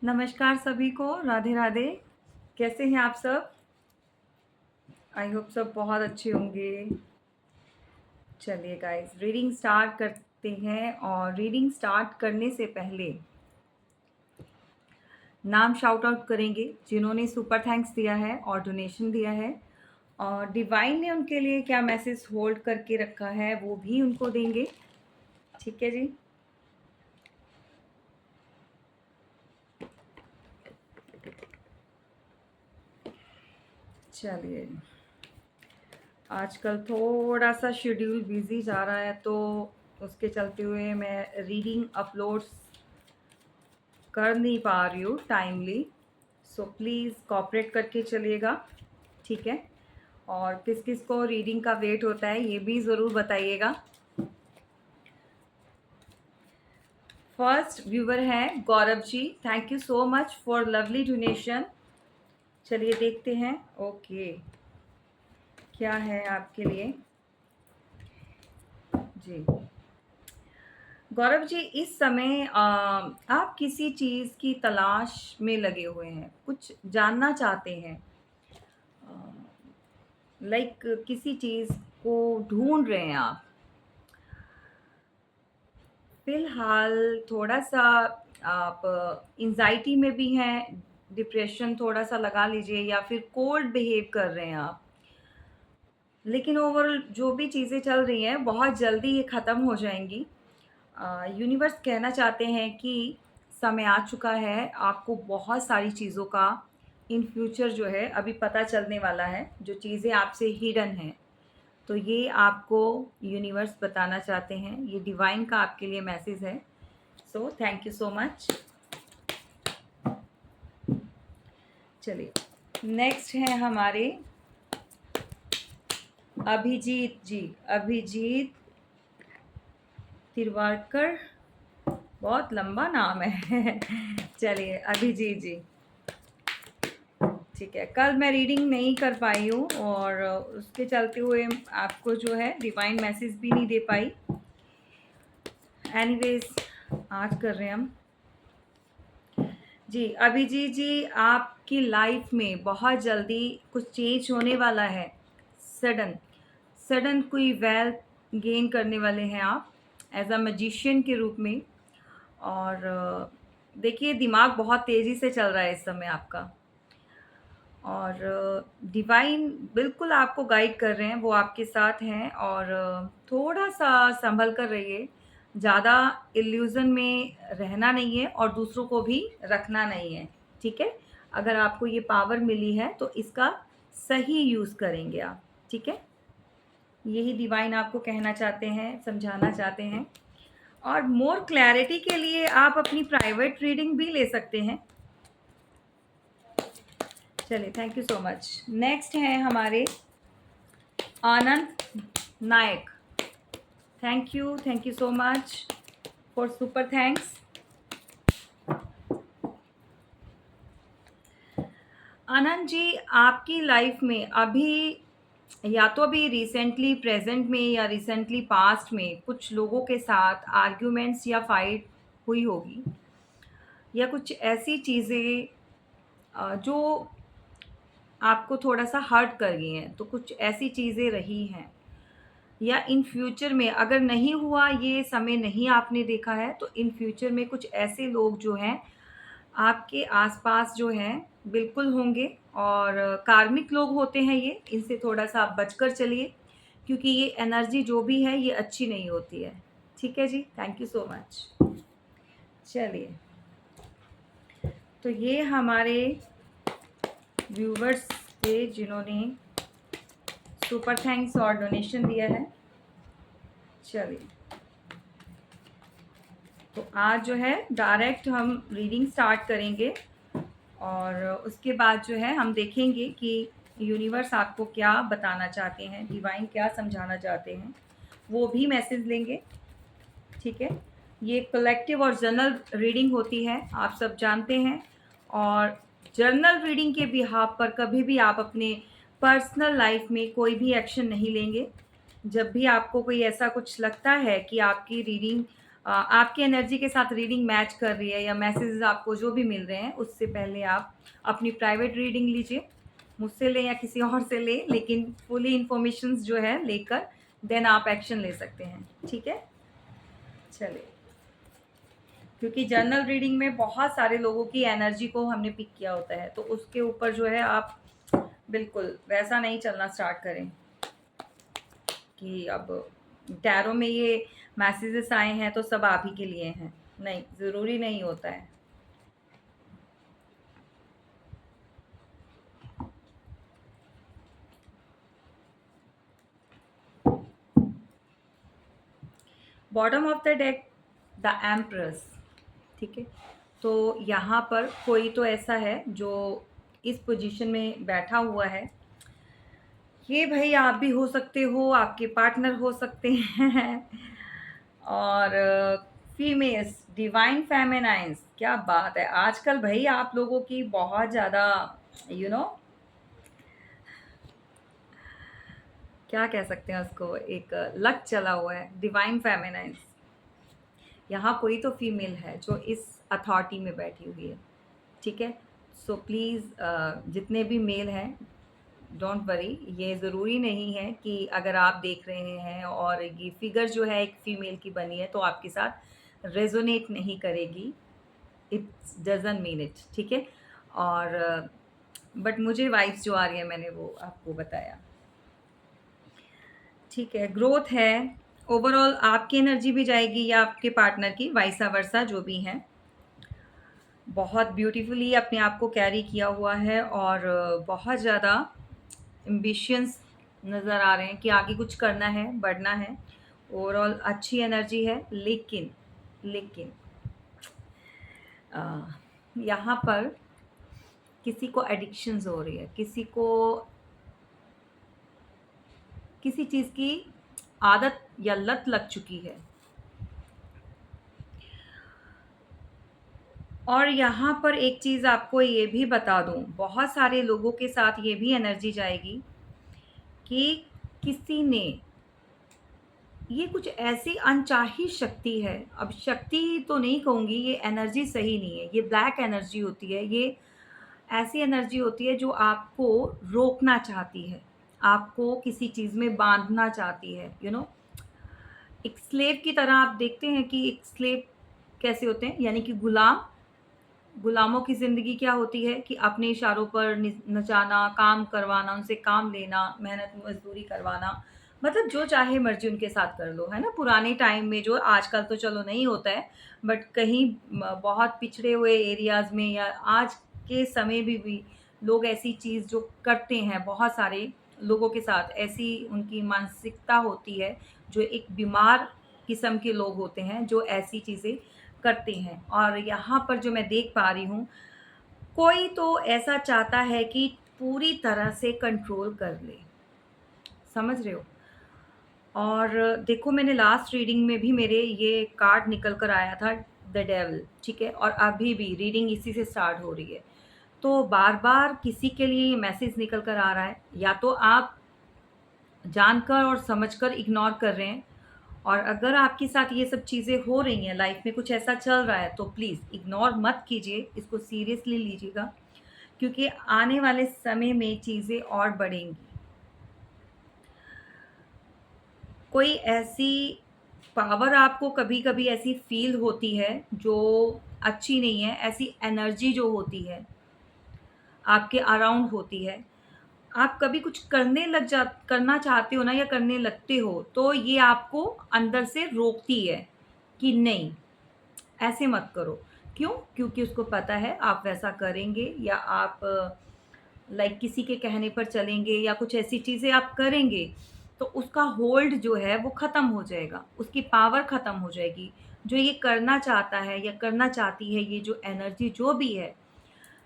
नमस्कार सभी को, राधे राधे। कैसे हैं आप सब? आई होप सब बहुत अच्छे होंगे। चलिए गाइस, रीडिंग स्टार्ट करते हैं। और रीडिंग स्टार्ट करने से पहले नाम शाउट आउट करेंगे जिन्होंने सुपर थैंक्स दिया है और डोनेशन दिया है, और डिवाइन ने उनके लिए क्या मैसेज होल्ड करके रखा है वो भी उनको देंगे। ठीक है जी। चलिए, आजकल थोड़ा सा शेड्यूल बिजी जा रहा है, तो उसके चलते हुए मैं रीडिंग अपलोड्स कर नहीं पा रही हूँ टाइमली। सो प्लीज़ कोऑपरेट करके चलिएगा, ठीक है। और किस किस को रीडिंग का वेट होता है ये भी ज़रूर बताइएगा। फर्स्ट व्यूवर हैं Gaurav ji, thank you so much for lovely donation. चलिए देखते हैं। ओके, क्या है आपके लिए जी। गौरव जी, इस समय आप किसी चीज़ की तलाश में लगे हुए हैं, कुछ जानना चाहते हैं, लाइक किसी चीज़ को ढूंढ रहे हैं आप। फिलहाल थोड़ा-सा आप एंग्ज़ायटी में भी हैं, डिप्रेशन थोड़ा-सा लगा लीजिए, या फिर कोल्ड बिहेव कर रहे हैं आप। लेकिन ओवरऑल जो भी चीज़ें चल रही हैं बहुत जल्दी ये ख़त्म हो जाएँगी। यूनिवर्स कहना चाहते हैं कि समय आ चुका है, आपको बहुत सारी चीज़ों का इन फ्यूचर जो है अभी पता चलने वाला है, जो चीज़ें आपसे हिडन हैं। तो ये आपको यूनिवर्स बताना चाहते हैं, ये डिवाइन का आपके लिए मैसेज है। So thank you so much. चलिए, नेक्स्ट हैं हमारे अभिजीत जी। अभिजीत तिरवाड़कर, बहुत लंबा नाम है। चलिए अभिजीत जी, ठीक है। कल मैं रीडिंग नहीं कर पाई हूँ, और उसके चलते हुए आपको जो है डिवाइन मैसेज भी नहीं दे पाई। एनीवेज, आज कर रहे हैं हम जी। अभिजीत जी, आपकी लाइफ में बहुत जल्दी कुछ चेंज होने वाला है। सडन सडन कोई वेल्थ गेन करने वाले हैं आप एज अ मैजिशियन के रूप में। और देखिए, दिमाग बहुत तेज़ी से चल रहा है इस समय आपका, और डिवाइन बिल्कुल आपको गाइड कर रहे हैं, वो आपके साथ हैं। और थोड़ा-सा सँभल कर रहिए, ज़्यादा इल्यूज़न में रहना नहीं है और दूसरों को भी रखना नहीं है, ठीक है? अगर आपको ये पावर मिली है तो इसका सही यूज़ करेंगे आप, ठीक है? यही डिवाइन आपको कहना चाहते हैं, समझाना चाहते हैं। और मोर क्लैरिटी के लिए आप अपनी प्राइवेट रीडिंग भी ले सकते हैं। चलिए, thank you so much. Next हैं हमारे Anand Nayak. Thank you so much for super thanks. Anand ji, आपकी लाइफ में अभी, या तो अभी रिसेंटली प्रेजेंट में या रिसेंटली पास्ट में कुछ लोगों के साथ आर्ग्यूमेंट्स या फाइट हुई होगी, या कुछ ऐसी चीज़ें जो आपको थोड़ा-सा हर्ट कर गई हैं, तो कुछ ऐसी चीज़ें रही हैं। या इन फ्यूचर में अगर नहीं हुआ, ये समय नहीं आपने देखा है, तो इन फ्यूचर में कुछ ऐसे लोग जो हैं आपके आसपास जो हैं बिल्कुल होंगे। और कार्मिक लोग होते हैं ये, इनसे थोड़ा-सा आप बचकर चलिए, क्योंकि ये एनर्जी जो भी है ये अच्छी नहीं होती है। ठीक है जी, थैंक यू सो मच। चलिए, तो ये हमारे व्यूवर्स थे जिन्होंने सुपर थैंक्स और डोनेशन दिया है। चलिए, तो आज जो है डायरेक्ट हम रीडिंग स्टार्ट करेंगे, और उसके बाद जो है हम देखेंगे कि यूनिवर्स आपको क्या बताना चाहते हैं, डिवाइन क्या समझाना चाहते हैं, वो भी मैसेज लेंगे, ठीक है। ये कलेक्टिव और जनरल रीडिंग होती है, आप सब जानते हैं। और जर्नल रीडिंग के बिहाफ पर कभी भी आप अपने पर्सनल लाइफ में कोई भी एक्शन नहीं लेंगे। जब भी आपको कोई ऐसा कुछ लगता है कि आपकी रीडिंग आपकी एनर्जी के साथ रीडिंग मैच कर रही है या मैसेजेस आपको जो भी मिल रहे हैं, उससे पहले आप अपनी प्राइवेट रीडिंग लीजिए। मुझसे लें या किसी और से लें, लेकिन फुली इन्फॉर्मेशंस जो है लेकर देन आप एक्शन ले सकते हैं। ठीक है? चलिए। क्योंकि जर्नल रीडिंग में बहुत सारे लोगों की एनर्जी को हमने पिक किया होता है, तो उसके ऊपर जो है आप बिल्कुल वैसा नहीं चलना स्टार्ट करें कि अब टैरो में ये मैसेजेस आए हैं तो सब आप ही के लिए हैं। नहीं, ज़रूरी नहीं होता है। Bottom of the deck the empress. ठीक है? तो यहाँ पर कोई तो ऐसा है जो इस पोजीशन में बैठा हुआ है। ये भाई आप भी हो सकते हो, आपके पार्टनर हो सकते हैं और फीमेल्स, डिवाइन फेमिनाइंस, क्या बात है! आजकल भाई आप लोगों की बहुत ज़्यादा यू नो क्या कह सकते हैं उसको, एक लक चला हुआ है, डिवाइन फेमिनाइंस। यहाँ कोई तो फीमेल है जो इस अथॉरिटी में बैठी हुई है। ठीक है? सो प्लीज़ जितने भी मेल हैं, डोंट वरी, ये ज़रूरी नहीं है कि अगर आप देख रहे हैं और ये फिगर जो है एक फ़ीमेल की बनी है तो आपके साथ रेज़ोनेट नहीं करेगी। It doesn't mean it. ठीक है? और बट मुझे वाइब्स जो आ रही है मैंने वो आपको बताया। ठीक है, ग्रोथ है, ओवरऑल आपकी एनर्जी भी जाएगी या आपके पार्टनर की, वाइसा वर्सा जो भी हैं। बहुत ब्यूटीफुली अपने आप को कैरी किया हुआ है और बहुत ज़्यादा एम्बिशियंस नज़र आ रहे हैं कि आगे कुछ करना है, बढ़ना है। ओवरऑल अच्छी एनर्जी है, लेकिन लेकिन यहाँ पर किसी को एडिक्शंस हो रही है, किसी को किसी चीज़ की आदत या लत लग चुकी है। और यहाँ पर एक चीज़ आपको ये भी बता दूँ, बहुत सारे लोगों के साथ ये भी एनर्जी जाएगी कि किसी ने, ये कुछ ऐसी अनचाही शक्ति है, अब शक्ति तो नहीं कहूँगी, ये एनर्जी सही नहीं है, ये ब्लैक एनर्जी होती है, ये ऐसी एनर्जी होती है जो आपको रोकना चाहती है, आपको किसी चीज़ में बाँधना चाहती है, एक स्लेव की तरह। आप देखते हैं कि एक स्लेव कैसे होते हैं, यानी कि गुलाम। गुलामों की ज़िंदगी क्या होती है कि अपने इशारों पर नचाना, काम करवाना, उनसे काम लेना, मेहनत मज़दूरी करवाना, मतलब जो चाहे मर्ज़ी उनके साथ कर लो, है ना? पुराने टाइम में जो, आजकल तो चलो नहीं होता है, बट कहीं बहुत पिछड़े हुए एरियाज़ में या आज के समय में भी लोग ऐसी चीज़ जो करते हैं, बहुत सारे लोगों के साथ ऐसी उनकी मानसिकता होती है, जो एक बीमार किस्म के लोग होते हैं, जो ऐसी चीज़ें करते हैं। और यहाँ पर जो मैं देख पा रही हूँ, कोई तो ऐसा चाहता है कि पूरी तरह से कंट्रोल कर ले, समझ रहे हो? और देखो, मैंने लास्ट रीडिंग में भी मेरे ये कार्ड निकल कर आया था, द डेविल। ठीक है? और अभी भी रीडिंग इसी से स्टार्ट हो रही है। तो बार-बार किसी के लिए ये मैसेज निकल कर आ रहा है, या तो आप जानकर और समझकर इग्नोर कर रहे हैं, और अगर आपके साथ ये सब चीज़ें हो रही हैं, लाइफ में कुछ ऐसा चल रहा है, तो प्लीज़ इग्नोर मत कीजिए, इसको सीरियसली लीजिएगा, क्योंकि आने वाले समय में चीज़ें और बढ़ेंगी। कोई ऐसी पावर आपको कभी-कभी ऐसी फ़ील होती है जो अच्छी नहीं है, ऐसी एनर्जी जो होती है, आपके अराउंड होती है, आप कभी कुछ करना चाहते हो ना, या करने लगते हो, तो ये आपको अंदर से रोकती है कि नहीं, ऐसे मत करो। क्यों? क्योंकि उसको पता है आप वैसा करेंगे, या आप लाइक किसी के कहने पर चलेंगे, या कुछ ऐसी चीज़ें आप करेंगे, तो उसका होल्ड जो है वो ख़त्म हो जाएगा, उसकी पावर ख़त्म हो जाएगी। जो ये करना चाहता है या करना चाहती है, ये जो एनर्जी जो भी है,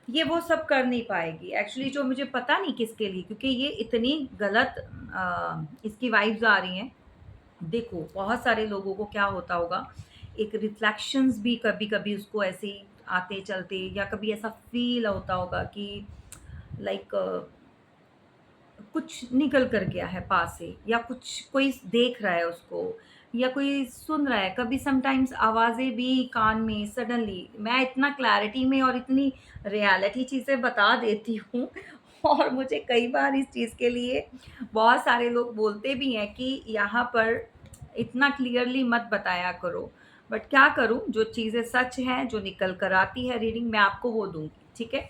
ये वो सब कर नहीं पाएगी। एक्चुअली जो मुझे पता नहीं किसके लिए, क्योंकि ये इतनी गलत इसकी वाइब्स आ रही हैं। देखो, बहुत सारे लोगों को क्या होता होगा, एक रिफ्लेक्शंस भी कभी-कभी उसको ऐसे ही आते चलते, या कभी ऐसा फ़ील होता होगा कि लाइक कुछ निकल कर गया है पास से, या कुछ कोई देख रहा है उसको, या कोई सुन रहा है, कभी समटाइम्स आवाज़ें भी कान में सडनली, मैं इतना क्लैरिटी में और इतनी रियलिटी चीज़ें बता देती हूँ और मुझे कई बार इस चीज़ के लिए बहुत सारे लोग बोलते भी हैं कि यहाँ पर इतना क्लियरली मत बताया करो। बट क्या करूँ, जो चीज़ें सच हैं, जो निकल कर आती है रीडिंग, मैं आपको वो दूँगी, ठीक है?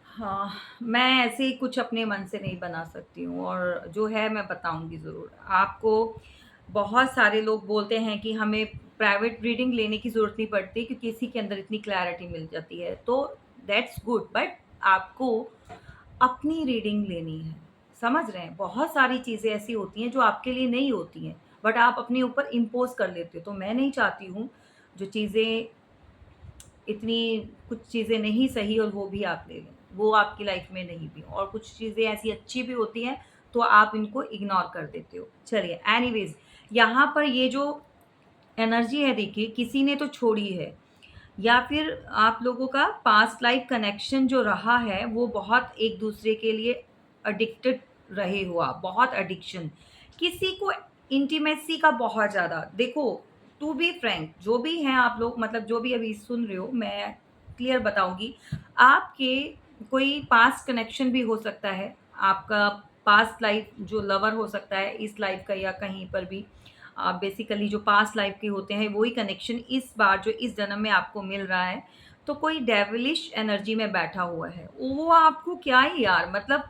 हाँ, मैं ऐसे ही कुछ अपने मन से नहीं बना सकती हूँ और जो है मैं बताऊँगी ज़रूर। आपको बहुत सारे लोग बोलते हैं कि हमें प्राइवेट रीडिंग लेने की ज़रूरत नहीं पड़ती क्योंकि इसी के अंदर इतनी क्लैरिटी मिल जाती है। तो दैट्स गुड, बट आपको अपनी रीडिंग लेनी है। समझ रहे हैं? बहुत सारी चीज़ें ऐसी होती हैं जो आपके लिए नहीं होती हैं, बट आप अपने ऊपर इम्पोज़ कर लेते हो। तो मैं नहीं चाहती हूँ जो चीज़ें इतनी, कुछ चीज़ें नहीं सही और वो भी आप ले लें, वो आपकी लाइफ में नहीं भी, और कुछ चीज़ें ऐसी अच्छी भी होती हैं, तो आप इनको इग्नोर कर देते हो। चलिए एनीवेज़, यहाँ पर ये जो एनर्जी है देखिए, किसी ने तो छोड़ी है या फिर आप लोगों का पास्ट लाइफ कनेक्शन जो रहा है, वो बहुत एक-दूसरे के लिए एडिक्टेड रहे हो आप, बहुत एडिक्शन। किसी को इंटीमेसी का बहुत ज़्यादा, देखो, टू बी फ्रैंक, जो भी हैं आप लोग, मतलब जो भी अभी सुन रहे हो, मैं क्लियर बताऊँगी, आपके कोई पास्ट कनेक्शन भी हो सकता है, आपका पास्ट लाइफ जो लवर हो सकता है, इस लाइफ का या कहीं पर भी। बेसिकली जो पास्ट लाइफ के होते हैं वही कनेक्शन इस बार जो इस जन्म में आपको मिल रहा है। तो कोई डेविलिश एनर्जी में बैठा हुआ है, वो आपको क्या ही यार, मतलब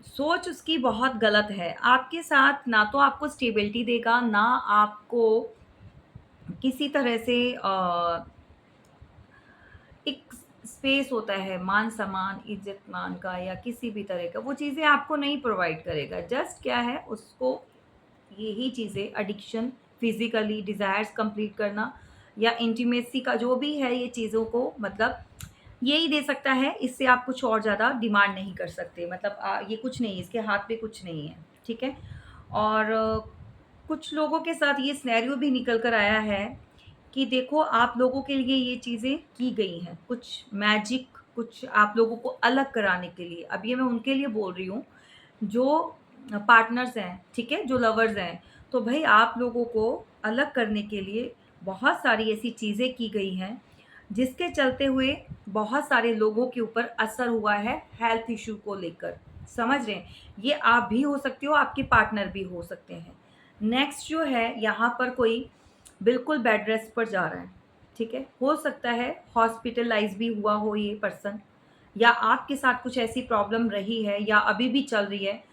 सोच उसकी बहुत गलत है। आपके साथ ना तो आपको स्टेबिलिटी देगा, ना आपको किसी तरह से एक स्पेस होता है मान-सम्मान, इज़्ज़त-मान का या किसी भी तरह का, वो चीज़ें आपको नहीं प्रोवाइड करेगा। जस्ट क्या है, उसको यही चीज़ें एडिक्शन, फिज़िकली डिज़ायर्स कंप्लीट करना या इंटीमेसी का जो भी है, ये चीज़ों को मतलब यही दे सकता है, इससे आप कुछ और ज़्यादा डिमांड नहीं कर सकते। मतलब ये कुछ नहीं है, इसके हाथ पे कुछ नहीं है, ठीक है? और कुछ लोगों के साथ ये सिनेरियो भी निकल कर आया है कि देखो, आप लोगों के लिए ये चीज़ें की गई हैं, कुछ मैजिक, कुछ आप लोगों को अलग कराने के लिए। अब ये मैं उनके लिए बोल रही हूँ, जो पार्टनर्स हैं, ठीक है? जो लवर्स हैं। तो भई आप लोगों को अलग करने के लिए बहुत सारी ऐसी चीज़ें की गई हैं, जिसके चलते हुए बहुत सारे लोगों के ऊपर असर हुआ है हेल्थ इश्यू को लेकर। समझ रहे हैं? ये आप भी हो सकते हो, आपके पार्टनर भी हो सकते हैं। नेक्स्ट जो है, यहाँ पर कोई बिल्कुल बेड रेस्ट पर जा रहा है, ठीक है? हो सकता है हॉस्पिटलाइज़ भी हुआ हो ये पर्सन, या आपके साथ कुछ ऐसी प्रॉब्लम रही है या अभी भी चल रही है।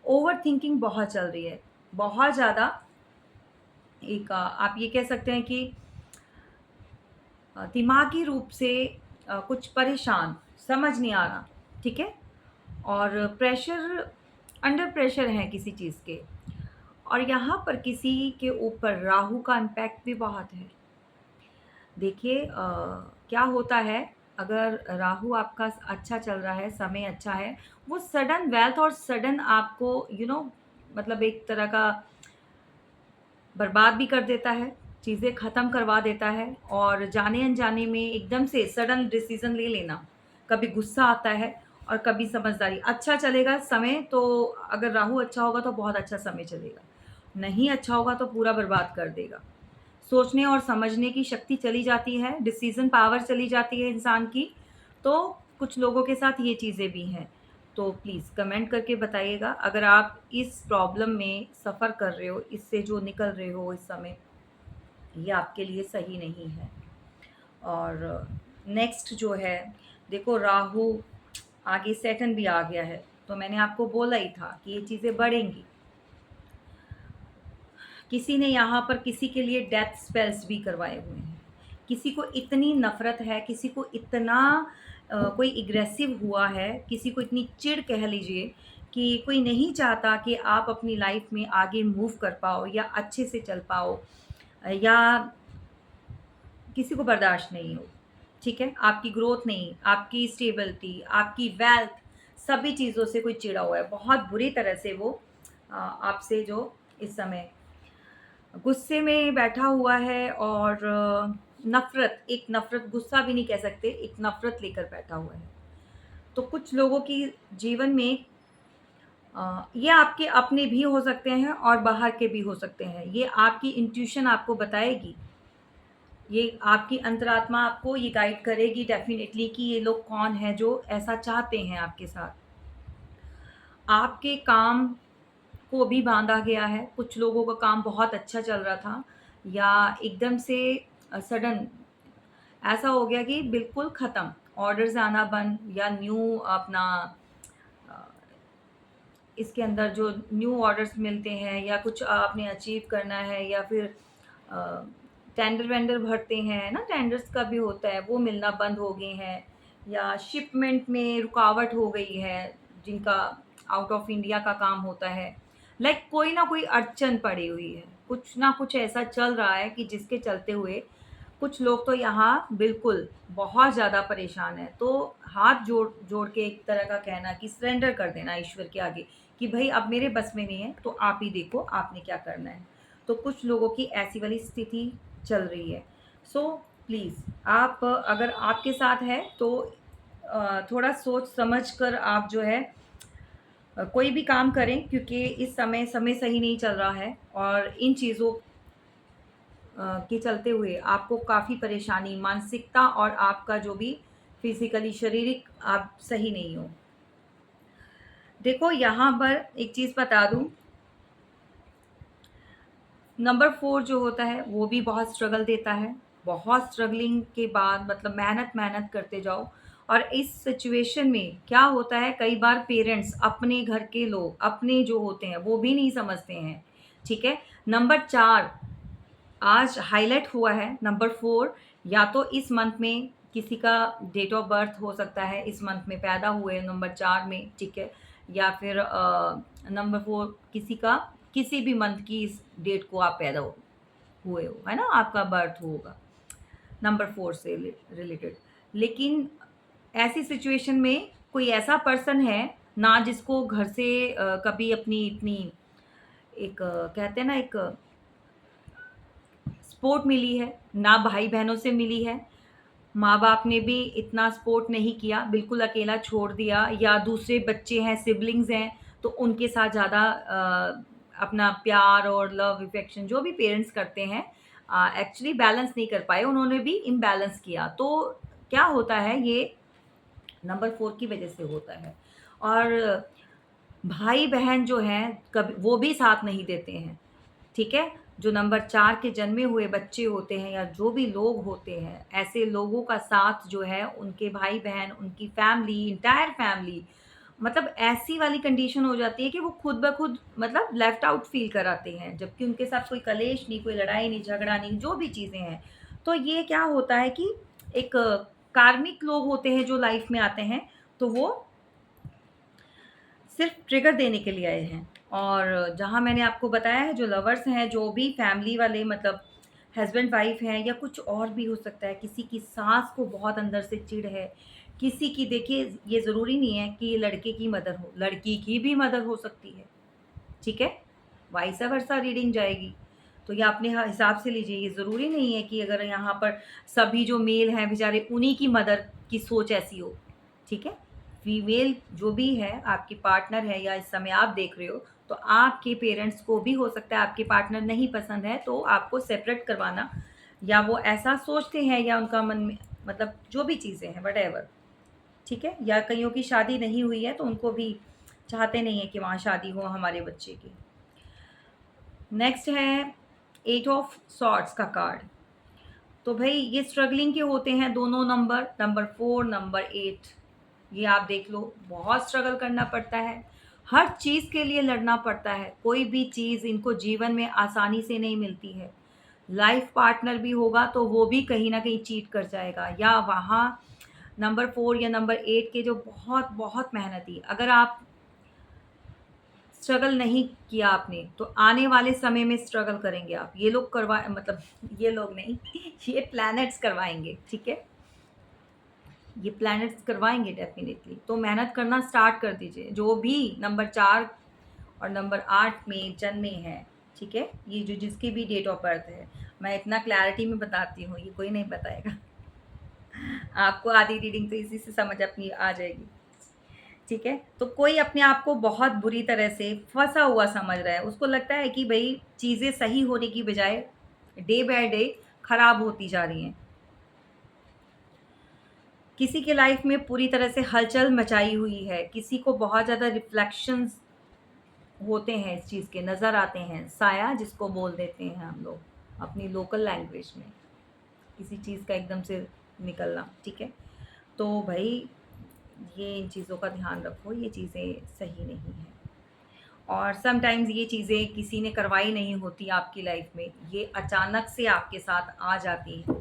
ओवरथिंकिंग बहुत चल रही है, बहुत ज़्यादा। एक आप ये कह सकते हैं कि दिमागी रूप से कुछ परेशान, समझ नहीं आ रहा, ठीक है? और प्रेशर, अंडर प्रेशर हैं किसी चीज़ के, और यहाँ पर किसी के ऊपर राहु का इम्पैक्ट भी बहुत है। देखिए, क्या होता है, अगर राहु आपका अच्छा चल रहा है, समय अच्छा है, वो सडन वेल्थ और सडन आपको मतलब एक तरह का बर्बाद भी कर देता है, चीज़ें ख़त्म करवा देता है, और जाने-अनजाने में एकदम से सडन डिसीज़न ले लेना। कभी गुस्सा आता है और कभी समझदारी। अच्छा चलेगा समय तो, अगर राहु अच्छा होगा तो बहुत अच्छा समय चलेगा, नहीं अच्छा होगा तो पूरा बर्बाद कर देगा। सोचने और समझने की शक्ति चली जाती है, डिसीज़न पावर चली जाती है इंसान की। तो कुछ लोगों के साथ ये चीज़ें भी हैं। तो प्लीज़ कमेंट करके बताइएगा, अगर आप इस प्रॉब्लम में सफ़र कर रहे हो, इससे जो निकल रहे हो इस समय, ये आपके लिए सही नहीं है। और नेक्स्ट जो है, देखो, राहु आगे सैटर्न भी आ गया है, तो मैंने आपको बोला ही था कि ये चीज़ें बढ़ेंगी। किसी ने यहाँ पर किसी के लिए डेथ स्पेल्स भी करवाए हुए हैं। किसी को इतनी नफ़रत है, किसी को इतना कोई एग्रेसिव हुआ है, किसी को इतनी चिढ़ कह लीजिए कि कोई नहीं चाहता कि आप अपनी लाइफ़ में आगे मूव कर पाओ या अच्छे से चल पाओ, या किसी को बर्दाश्त नहीं हो, ठीक है? आपकी ग्रोथ नहीं, आपकी स्टेबिलिटी, आपकी वेल्थ, सभी चीज़ों से कोई चिढ़ा हुआ है। बहुत बुरी तरह से वो आपसे जो इस समय गुस्से में बैठा हुआ है, और नफ़रत, एक नफ़रत, गुस्सा भी नहीं कह सकते, एक नफ़रत लेकर बैठा हुआ है। तो कुछ लोगों की जीवन में ये आपके अपने भी हो सकते हैं और बाहर के भी हो सकते हैं। ये आपकी इंट्यूशन आपको बताएगी, ये आपकी अंतरात्मा आपको ये गाइड करेगी डेफ़िनेटली कि ये लोग कौन हैं जो ऐसा चाहते हैं आपके साथ। आपके काम को भी बाँधा गया है, कुछ लोगों का काम बहुत अच्छा चल रहा था या एकदम से सडन ऐसा हो गया कि बिल्कुल ख़त्म, ऑर्डर्स आना बंद या न्यू अपना अ, इसके अंदर जो न्यू ऑर्डर्स मिलते हैं या कुछ आपने अचीव करना है या फिर अ, टेंडर वेंडर भरते हैं ना, टेंडर्स का भी होता है, वो मिलना बंद हो गए हैं या शिपमेंट में रुकावट हो गई है, जिनका आउट ऑफ इंडिया का काम होता है। लाइक कोई ना कोई अड़चन पड़ी हुई है, कुछ ना कुछ ऐसा चल रहा है कि जिसके चलते हुए कुछ लोग तो यहाँ बिल्कुल बहुत ज़्यादा परेशान हैं। तो हाथ जोड़ जोड़ के एक तरह का कहना कि सरेंडर कर देना ईश्वर के आगे कि भई अब मेरे बस में नहीं है, तो आप ही देखो आपने क्या करना है। तो कुछ लोगों की ऐसी वाली स्थिति चल रही है। सो प्लीज़ आप अगर आपके साथ है तो थोड़ा सोच समझ कर आप जो है कोई भी काम करें, क्योंकि इस समय सही नहीं चल रहा है और इन चीज़ों के चलते हुए आपको काफ़ी परेशानी, मानसिकता और आपका जो भी फिज़िकली शारीरिक आप सही नहीं हो। देखो यहाँ पर एक चीज़ बता दूँ, नंबर 4 जो होता है वो भी बहुत स्ट्रगल देता है। बहुत स्ट्रगलिंग के बाद मतलब मेहनत करते जाओ और इस सिचुएशन में क्या होता है, कई बार पेरेंट्स अपने घर के लोग, अपने जो होते हैं वो भी नहीं समझते हैं, ठीक है? नंबर 4 आज हाइलाइट हुआ है, नंबर 4 या तो इस मंथ में किसी का डेट ऑफ बर्थ हो सकता है, इस मंथ में पैदा हुए नंबर 4 में, ठीक है? या फिर नंबर 4 किसी का किसी भी मंथ की इस डेट को आप पैदा हुए हो, है ना? आपका बर्थ होगा नंबर 4 से रिलेटेड। लेकिन ऐसी सिचुएशन में कोई ऐसा पर्सन है ना जिसको घर से कभी अपनी इतनी एक कहते हैं ना एक सपोर्ट मिली है, ना भाई-बहनों से मिली है, माँ-बाप ने भी इतना सपोर्ट नहीं किया, बिल्कुल अकेला छोड़ दिया या दूसरे बच्चे हैं, सिबलिंग्स हैं, तो उनके साथ ज़्यादा अपना प्यार और लव अफेक्शन जो भी पेरेंट्स करते हैं एक्चुअली बैलेंस नहीं कर पाए, उन्होंने भी इम्बैलेंस किया। तो क्या होता है ये नंबर 4 की वज़ह से होता है और भाई-बहन जो हैं कभी वो भी साथ नहीं देते हैं। ठीक है? जो नंबर 4 के जन्मे हुए बच्चे होते हैं या जो भी लोग होते हैं, ऐसे लोगों का साथ जो है उनके भाई-बहन, उनकी फैमिली, एंटायर फैमिली मतलब ऐसी वाली कंडीशन हो जाती है कि वो खुद ब खुद मतलब लेफ्ट आउट फ़ील कराते हैं, जबकि उनके साथ कोई कलेश नहीं, कोई लड़ाई नहीं, झगड़ा नहीं, जो भी चीज़ें हैं। तो ये क्या होता है कि एक कार्मिक लोग होते हैं जो लाइफ़ में आते हैं, तो वो सिर्फ़ ट्रिगर देने के लिए आए हैं। और जहाँ मैंने आपको बताया है जो लवर्स हैं, जो भी फैमिली वाले मतलब हस्बैंड वाइफ़ हैं या कुछ और भी हो सकता है, किसी की सास को बहुत अंदर से चिढ़ है, किसी की देखिए ये ज़रूरी नहीं है कि ये लड़के की मदर हो, लड़की की भी मदर हो सकती है, ठीक है? वाइस वर्सा रीडिंग जाएगी। तो ये अपने हिसाब से लीजिए, ये ज़रूरी नहीं है कि अगर यहाँ पर सभी जो मेल हैं बेचारे उन्हीं की मदर की सोच ऐसी हो, ठीक है? फीमेल जो भी है, आपकी पार्टनर है या इस समय आप देख रहे हो, तो आपके पेरेंट्स को भी हो सकता है आपके पार्टनर नहीं पसंद है, तो आपको सेपरेट करवाना या वो ऐसा सोचते हैं या उनका मन में मतलब जो भी चीज़ें हैं व्हाटएवर, ठीक है? या कइयों की शादी नहीं हुई है, तो उनको भी चाहते नहीं हैं कि वहाँ शादी हो हमारे बच्चे की। नेक्स्ट है 8 ऑफ सॉर्ड्स का कार्ड। तो भई ये स्ट्रगलिंग के होते हैं दोनों नंबर, नंबर 4, नंबर 8। ये आप देख लो, बहुत स्ट्रगल करना पड़ता है। हर चीज़ के लिए लड़ना पड़ता है। कोई भी चीज़ इनको जीवन में आसानी से नहीं मिलती है। लाइफ़ पार्टनर भी होगा तो वो भी कहीं न कहीं चीट कर जाएगा या वहाँ नंबर 4 या नंबर 8 के जो बहुत मेहनती अगर आप स्ट्रगल नहीं किया आपने, तो आने वाले समय में स्ट्रगल करेंगे आप। ये लोग करवा मतलब ये लोग नहीं, ये प्लैनेट्स करवाएँगे, ठीक है? ये प्लैनेट्स करवाएँगे डेफ़िनिटली। तो मेहनत करना स्टार्ट कर दीजिए। जो भी नंबर 4 और नंबर 8 में जन्मे हैं, ठीक है? ये जो जिसकी भी डेट ऑफ बर्थ है, मैं इतना क्लैरिटी में बताती हूँ, ये कोई नहीं बताएगा। आपको आधी रीडिंग तो इसी से समझ अपनी आ जाएगी, ठीक है? तो कोई अपने आप को बहुत बुरी तरह से फँसा हुआ समझ रहा है। उसको लगता है कि भई चीज़ें सही होने की बजाय डे बाय डे खराब होती जा रही हैं। किसी के लाइफ़ में पूरी तरह से हलचल मचाई हुई है, किसी को बहुत ज़्यादा रिफ्लेक्शंस होते हैं इस चीज़ के, नज़र आते हैं। साया जिसको बोल देते हैं हम लोग अपनी लोकल लैंग्वेज में, किसी चीज़ का एकदम से निकलना, ठीक है? तो भई ये इन चीज़ों का ध्यान रखो, ये चीज़ें सही नहीं हैं। और समटाइम्स ये चीज़ें किसी ने करवाई नहीं होती आपकी लाइफ़ में, ये अचानक से आपके साथ आ जाती हैं।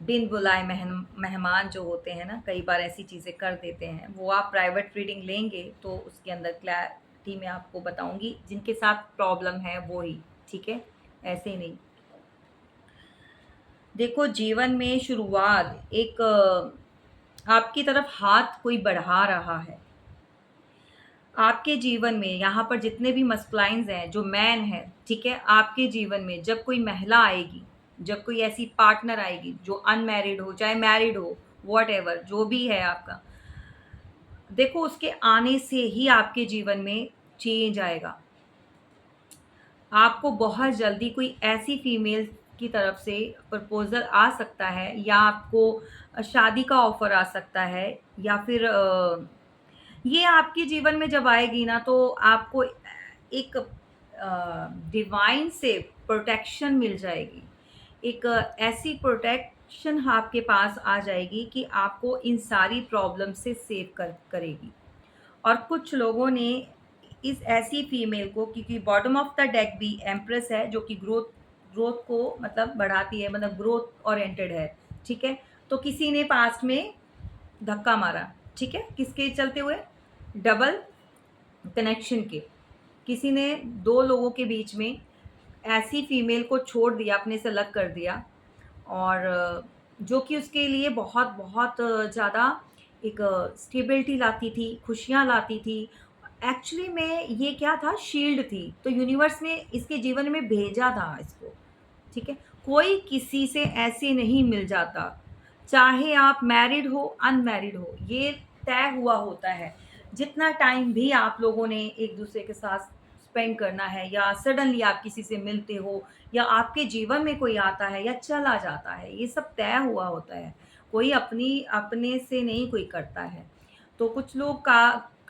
बिन बुलाए मेहमान जो होते हैं ना, कई बार ऐसी चीज़ें कर देते हैं। वो आप प्राइवेट रीडिंग लेंगे तो उसके अंदर क्लैरिटी मैं आपको बताऊँगी, जिनके साथ प्रॉब्लम है वो ही, ठीक है? ऐसे नहीं। देखो जीवन में शुरुआत एक आपकी तरफ हाथ कोई बढ़ा रहा है। आपके जीवन में यहाँ पर जितने भी मस्कुलाइन्स हैं, जो मैन हैं, ठीक है? आपके जीवन में जब कोई महिला आएगी, जब कोई ऐसी पार्टनर आएगी जो अनमैरिड हो, चाहे मैरिड हो, व्हॉटएवर जो भी है आपका, देखो उसके आने से ही आपके जीवन में चेंज आएगा। आपको बहुत जल्दी कोई ऐसी फीमेल की तरफ से प्रपोज़ल आ सकता है या आपको शादी का ऑफ़र आ सकता है या फिर ये आपके जीवन में जब आएगी ना तो आपको एक डिवाइन से प्रोटेक्शन मिल जाएगी। एक ऐसी प्रोटेक्शन आपके पास आ जाएगी कि आपको इन सारी प्रॉब्लम से सेव करेगी। और कुछ लोगों ने इस ऐसी फीमेल को, क्योंकि बॉटम ऑफ द डेक भी एम्प्रेस है जो कि ग्रोथ ग्रोथ को मतलब बढ़ाती है, मतलब ग्रोथ ओरिएंटेड है, ठीक है? तो किसी ने पास्ट में धक्का मारा, ठीक है? किसके चलते हुए? डबल कनेक्शन के। किसी ने 2 लोगों के बीच में ऐसी फीमेल को छोड़ दिया, अपने से अलग कर दिया और जो कि उसके लिए बहुत-बहुत ज़्यादा एक स्टेबिलिटी लाती थी, खुशियाँ लाती थी। एक्चुअली में ये क्या था, शील्ड थी, तो यूनिवर्स ने इसके जीवन में भेजा था इसको, ठीक है? कोई किसी से ऐसे नहीं मिल जाता, चाहे आप मैरिड हो, अनमैरिड हो, ये तय हुआ होता है। जितना टाइम भी आप लोगों ने एक-दूसरे के साथ स्पेंड करना है या सडनली आप किसी से मिलते हो या आपके जीवन में कोई आता है या चला जाता है, ये सब तय हुआ होता है। कोई अपने से नहीं कोई करता है। तो कुछ लोग का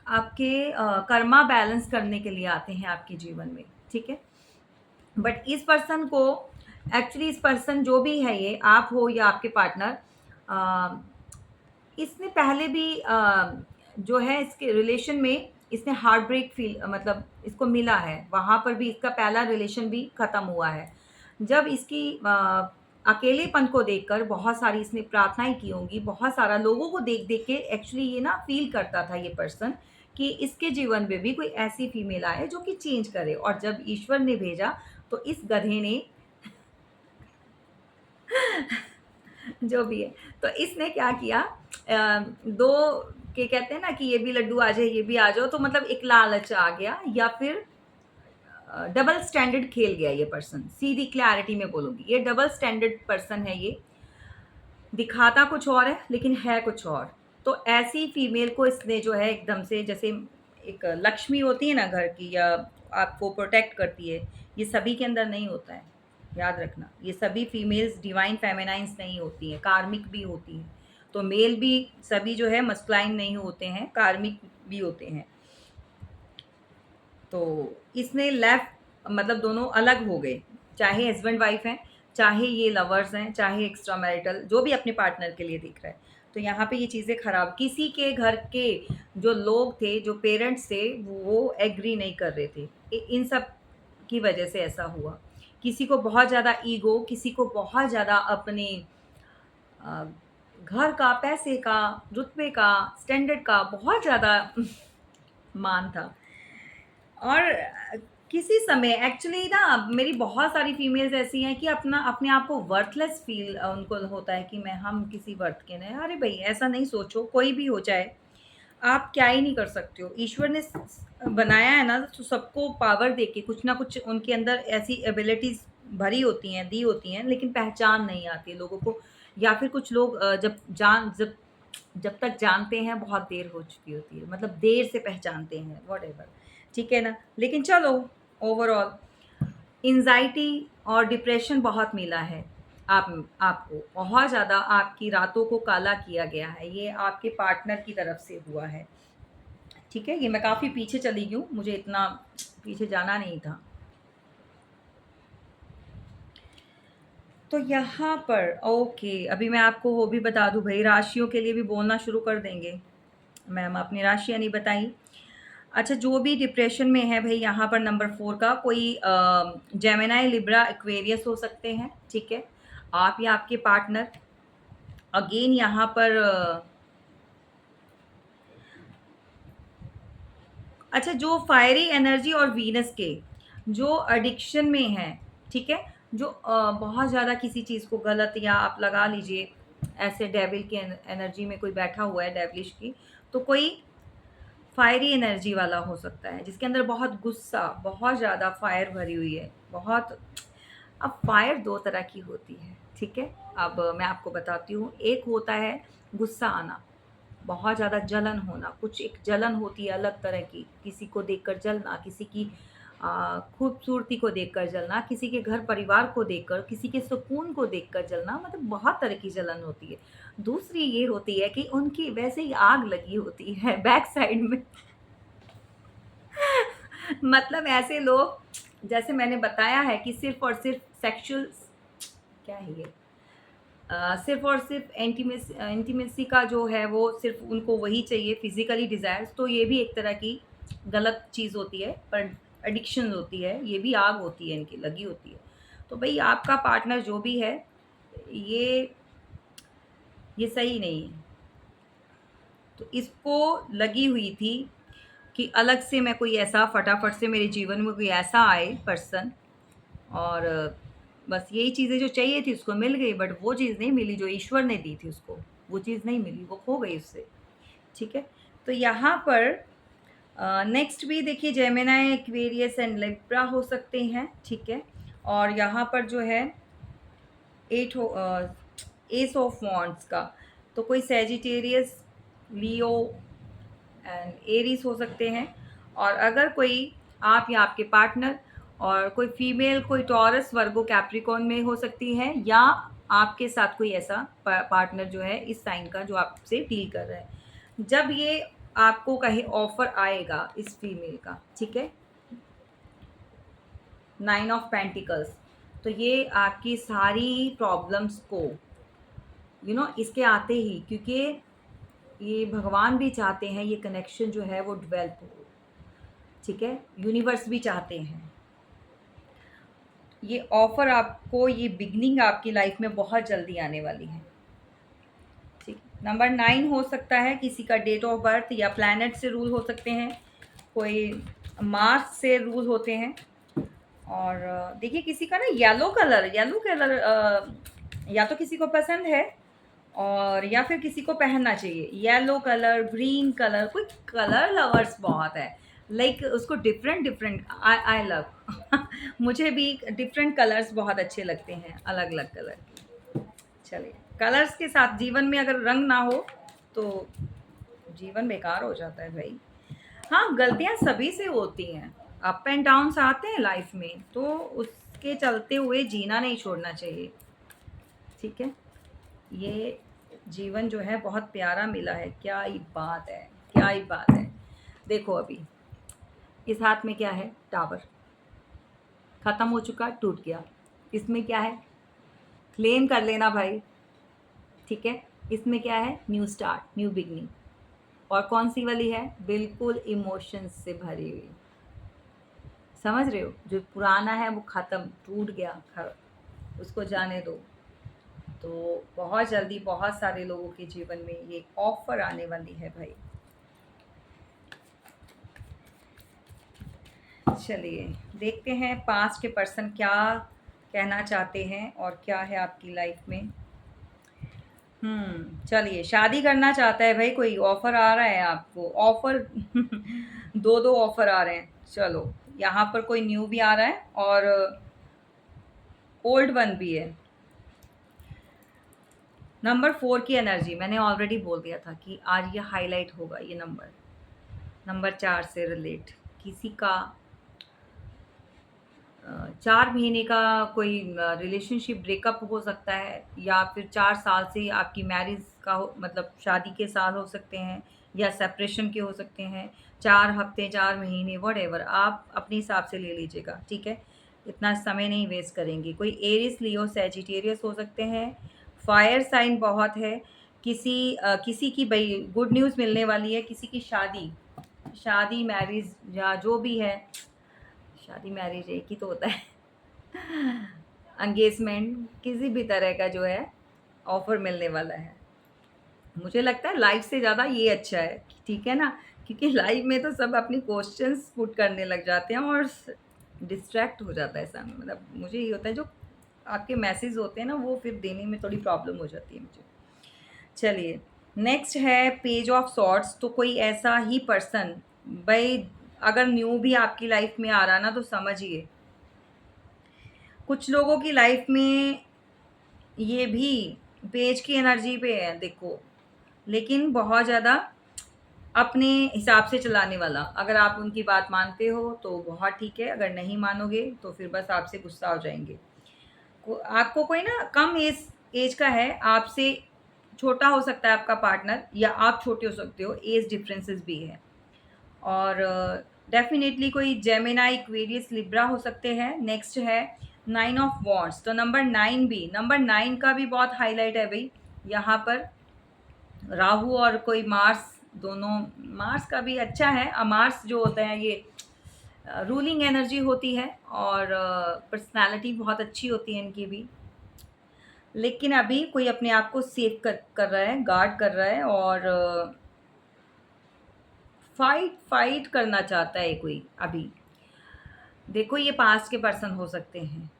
आपके कर्मा बैलेंस करने के लिए आते हैं आपके जीवन में, ठीक है? बट इस पर्सन को एक्चुअली इस पर्सन जो भी है ये, आप हो या आपके पार्टनर, अ, इसने पहले भी जो है इसके रिलेशन में इसने हार्ट ब्रेक फ़ील मतलब इसको मिला है, वहाँ पर भी इसका पहला रिलेशन भी ख़त्म हुआ है। जब इसकी अकेलेपन को देखकर बहुत सारी इसने प्रार्थनाएँ की होंगी, बहुत सारा लोगों को देख-देख के एक्चुअली ये ना फ़ील करता था ये पर्सन कि इसके जीवन में भी कोई ऐसी फीमेल आए जो कि चेंज करे, और जब ईश्वर ने भेजा तो इस गधे ने जो भी है, तो इसने क्या किया, 2 के कहते हैं ना कि ये भी लड्डू आ जाए, ये भी आ जाओ, तो मतलब एक लालच आ गया या फिर डबल स्टैंडर्ड खेल गया ये पर्सन। सीधी क्लैरिटी में बोलूँगी, ये डबल स्टैंडर्ड पर्सन है ये, दिखाता कुछ और है लेकिन है कुछ और। तो ऐसी फीमेल को इसने जो है एकदम से, जैसे एक लक्ष्मी होती है ना घर की या आपको प्रोटेक्ट करती है, ये सभी के अंदर नहीं होता है, याद रखना। ये सभी फीमेल्स डिवाइन फेमिनाइन्स नहीं होती हैं, कार्मिक भी होती हैं। तो मेल भी सभी जो है मस्कुलाइन नहीं होते हैं, कार्मिक भी होते हैं। तो इसने लेफ्ट मतलब दोनों अलग हो गए, चाहे हस्बैंड वाइफ हैं, चाहे ये लवर्स हैं, चाहे एक्स्ट्रा मैरिटल जो भी अपने पार्टनर के लिए देख रहा है। तो यहाँ पे ये चीज़ें खराब, किसी के घर के जो लोग थे, जो पेरेंट्स थे, वो एग्री नहीं कर रहे थे। इन सब की वजह से ऐसा हुआ। किसी को बहुत ज़्यादा ईगो, किसी को बहुत ज़्यादा अपने अ, घर का, पैसे का, रुतबे का, स्टैंडर्ड का बहुत ज़्यादा मान था। और किसी समय एक्चुअली ना मेरी बहुत सारी फीमेल्स ऐसी हैं कि अपने आप को वर्थलेस फ़ील उनको होता है कि मैं हम किसी वर्थ के नहीं। अरे भई ऐसा नहीं सोचो, कोई भी हो जाए, आप क्या ही नहीं कर सकते हो। ईश्वर ने बनाया है ना तो सबको पावर देके कुछ ना कुछ उनके अंदर ऐसी एबिलिटीज़ भरी होती हैं, दी होती हैं, लेकिन पहचान नहीं आती है लोगों को। या फिर कुछ लोग जब जब तक जानते हैं बहुत देर हो चुकी होती है, मतलब देर से पहचानते हैं, व्हाटएवर, ठीक है ना? लेकिन चलो, ओवरऑल एंग्ज़ायटी और डिप्रेशन बहुत मिला है आपको, बहुत ज़्यादा आपकी रातों को काला किया गया है, ये आपके पार्टनर की तरफ से हुआ है, ठीक है? ये मैं काफ़ी पीछे चली गई हूँ, मुझे इतना पीछे जाना नहीं था। तो यहाँ पर ओके, अभी मैं आपको वो भी बता दूँ भई, राशियों के लिए भी बोलना शुरू कर देंगे। मैम आपने राशियाँ नहीं बताई। अच्छा, जो भी डिप्रेशन में है भई, यहाँ पर नंबर 4 का कोई जेमिनी, लिब्रा, एक्वेरियस हो सकते हैं, ठीक है? आप या आपके पार्टनर। अगेन यहाँ पर अच्छा, जो फायरी एनर्जी और वीनस के जो एडिक्शन में हैं, ठीक है? जो बहुत ज़्यादा किसी चीज़ को गलत, या आप लगा लीजिए ऐसे डेविल की एनर्जी में कोई बैठा हुआ है, डेविलिश की, तो कोई फायरी एनर्जी वाला हो सकता है, जिसके अंदर बहुत गुस्सा, बहुत ज़्यादा फायर भरी हुई है, बहुत। अब फायर 2 तरह की होती है, ठीक है? अब मैं आपको बताती हूँ, एक होता है गुस्सा आना, बहुत ज़्यादा जलन होना, कुछ एक जलन होती है अलग तरह की, किसी को देखकर जलना, किसी की खूबसूरती को देखकर जलना, किसी के घर परिवार को देखकर, किसी के सुकून को देखकर जलना, मतलब बहुत तरह की जलन होती है। दूसरी ये होती है कि उनकी वैसे ही आग लगी होती है बैक साइड में। मतलब ऐसे लोग, जैसे मैंने बताया है कि सिर्फ़ और सिर्फ़ सेक्सुअल, क्या है ये? सिर्फ़ और सिर्फ़ इंटीमेसी का जो है वो सिर्फ़ उनको वही चाहिए, फ़िज़िकली डिज़ायर्स, तो ये भी एक तरह की गलत चीज़ होती है, पर एडिक्शन होती है, ये भी आग होती है इनकी, लगी होती है। तो भई आपका पार्टनर जो भी है, ये ये सही नहीं है। तो इसको लगी हुई थी कि अलग से मैं कोई ऐसा, फटाफट से मेरे जीवन में कोई ऐसा आए पर्सन, और बस यही चीज़ें जो चाहिए थी उसको मिल गई, बट वो चीज़ नहीं मिली जो ईश्वर ने दी थी उसको, वो चीज़ नहीं मिली, वो खो गई उससे, ठीक है? तो यहाँ पर नेक्स्ट भी देखिए, जेमिनी, एक्वेरियस एंड लिब्रा हो सकते हैं, ठीक है? और यहाँ पर जो है एस ऑफ वांड्स का, तो कोई सैजिटेरियस, लियो एंड एरीज हो सकते हैं। और अगर कोई, आप या आपके पार्टनर, और कोई फीमेल, कोई टॉरस, वर्गो, कैप्रिकॉर्न में हो सकती है, या आपके साथ कोई ऐसा पार्टनर जो है इस साइन का, जो आपसे डील कर रहा है। जब ये आपको कहीं ऑफर आएगा इस फीमेल का, ठीक है, 9 ऑफ पेंटिकल्स, तो ये आपकी सारी प्रॉब्लम्स को, इसके आते ही, क्योंकि ये भगवान भी चाहते हैं ये कनेक्शन जो है वो डेवलप हो, ठीक है? यूनिवर्स भी चाहते हैं। ये ऑफ़र आपको, ये बिगिनिंग आपकी लाइफ में बहुत जल्दी आने वाली है, ठीक। नंबर 9 हो सकता है किसी का डेट ऑफ बर्थ, या प्लैनेट से रूल हो सकते हैं, कोई मार्स से रूल होते हैं। और देखिए किसी का ना येलो कलर या तो किसी को पसंद है, और या फिर किसी को पहनना चाहिए। येलो कलर, ग्रीन कलर, कोई कलर लवर्स बहुत है। लाइक उसको different different, I I love मुझे भी डिफरेंट कलर्स बहुत अच्छे लगते हैं, अलग-अलग कलर के। चलिए, कलर्स के साथ जीवन में अगर रंग ना हो, तो जीवन बेकार हो जाता है भई। हाँ, गलतियाँ सभी से होती हैं। अप एंड डाउन्स आते हैं लाइफ में, तो उसके चलते हुए जीना नहीं छोड़ना चाहिए, ठीक है? ये जीवन जो है बहुत प्यारा मिला है, क्या ही बात है, क्या ही बात है। देखो अभी, इस हाथ में क्या है? टावर, खत्म हो चुका, टूट गया। इसमें क्या है? क्लेम कर लेना भाई, ठीक है? इसमें क्या है? New start, new beginning. और कौन-सी वाली है? बिल्कुल इमोशंस से भरी हुई। समझ रहे हो? जो पुराना है वो ख़त्म, टूट गया, उसको जाने दो। तो बहुत जल्दी बहुत सारे लोगों के जीवन में ये ऑफ़र आने वाली है भाई। चलिए, देखते हैं पास्ट के पर्सन क्या कहना चाहते हैं और क्या है आपकी लाइफ में। चलिए, शादी करना चाहता है भाई कोई, ऑफ़र आ रहा है आपको, ऑफ़र 2-2 ऑफ़र आ रहे हैं। चलो, यहाँ पर कोई न्यू भी आ रहा है और ओल्ड वन भी है। नंबर 4 की एनर्जी मैंने ऑलरेडी बोल दिया था कि आज ये हाईलाइट होगा, ये नंबर, नंबर 4 से रिलेट किसी का 4 महीने का कोई रिलेशनशिप ब्रेकअप हो सकता है, या फिर 4 साल से आपकी मैरिज का हो, मतलब शादी के साल हो सकते हैं, या सेपरेशन के हो सकते हैं। 4 हफ्ते, 4 महीने, व्हाटएवर आप अपने हिसाब से ले लीजिएगा, ठीक है? इतना समय नहीं वेस्ट करेंगे। कोई एरिस, लियो, सैजिटेरियस हो सकते हैं। फायर साइन बहुत है। किसी की भई गुड न्यूज़ मिलने वाली है, किसी की शादी, मैरिज या जो भी है, शादी मैरिज एक ही तो होता है। एंगेजमेंट, किसी भी तरह का जो है ऑफर मिलने वाला है। मुझे लगता है लाइफ से ज़्यादा ये अच्छा है, ठीक है ना? क्योंकि लाइफ में तो सब अपनी क्वेश्चंस पुट करने लग जाते हैं और डिस्ट्रैक्ट हो जाता है सामने। मतलब मुझे ये होता है, जो आपके मैसेज होते हैं ना, वो फिर देने में थोड़ी प्रॉब्लम हो जाती है मुझे। चलिए, नेक्स्ट है पेज ऑफ सॉर्ट्स। तो कोई ऐसा ही पर्सन, भाई अगर न्यू भी आपकी लाइफ में आ रहा ना, तो समझिए कुछ लोगों की लाइफ में ये भी पेज की एनर्जी पे है, देखो, लेकिन बहुत ज़्यादा अपने हिसाब से चलाने वाला। अगर आप उनकी बात मानते हो तो बहुत ठीक है, अगर नहीं मानोगे तो फिर बस आपसे गुस्सा हो जाएंगे। आपको कोई ना कम एज एज का है, आपसे छोटा हो सकता है आपका पार्टनर, या आप छोटे हो सकते हो, एज डिफरेंसेस भी है। और डेफिनेटली कोई जेमिनाई, एक्वेरियस, लिब्रा हो सकते हैं। नेक्स्ट है 9 ऑफ वॉन्ड्स। तो नंबर 9 का भी बहुत हाईलाइट है भाई यहाँ पर। राहु और कोई मार्स, दोनों, मार्स का भी अच्छा है। मार्स जो होता है ये रूलिंग एनर्जी होती है, और पर्सनालिटी बहुत अच्छी होती है इनकी भी। लेकिन अभी कोई अपने आप को सेव कर रहा है, गार्ड कर रहा है, और फाइट करना चाहता है कोई अभी। देखो, ये पास्ट के पर्सन हो सकते हैं,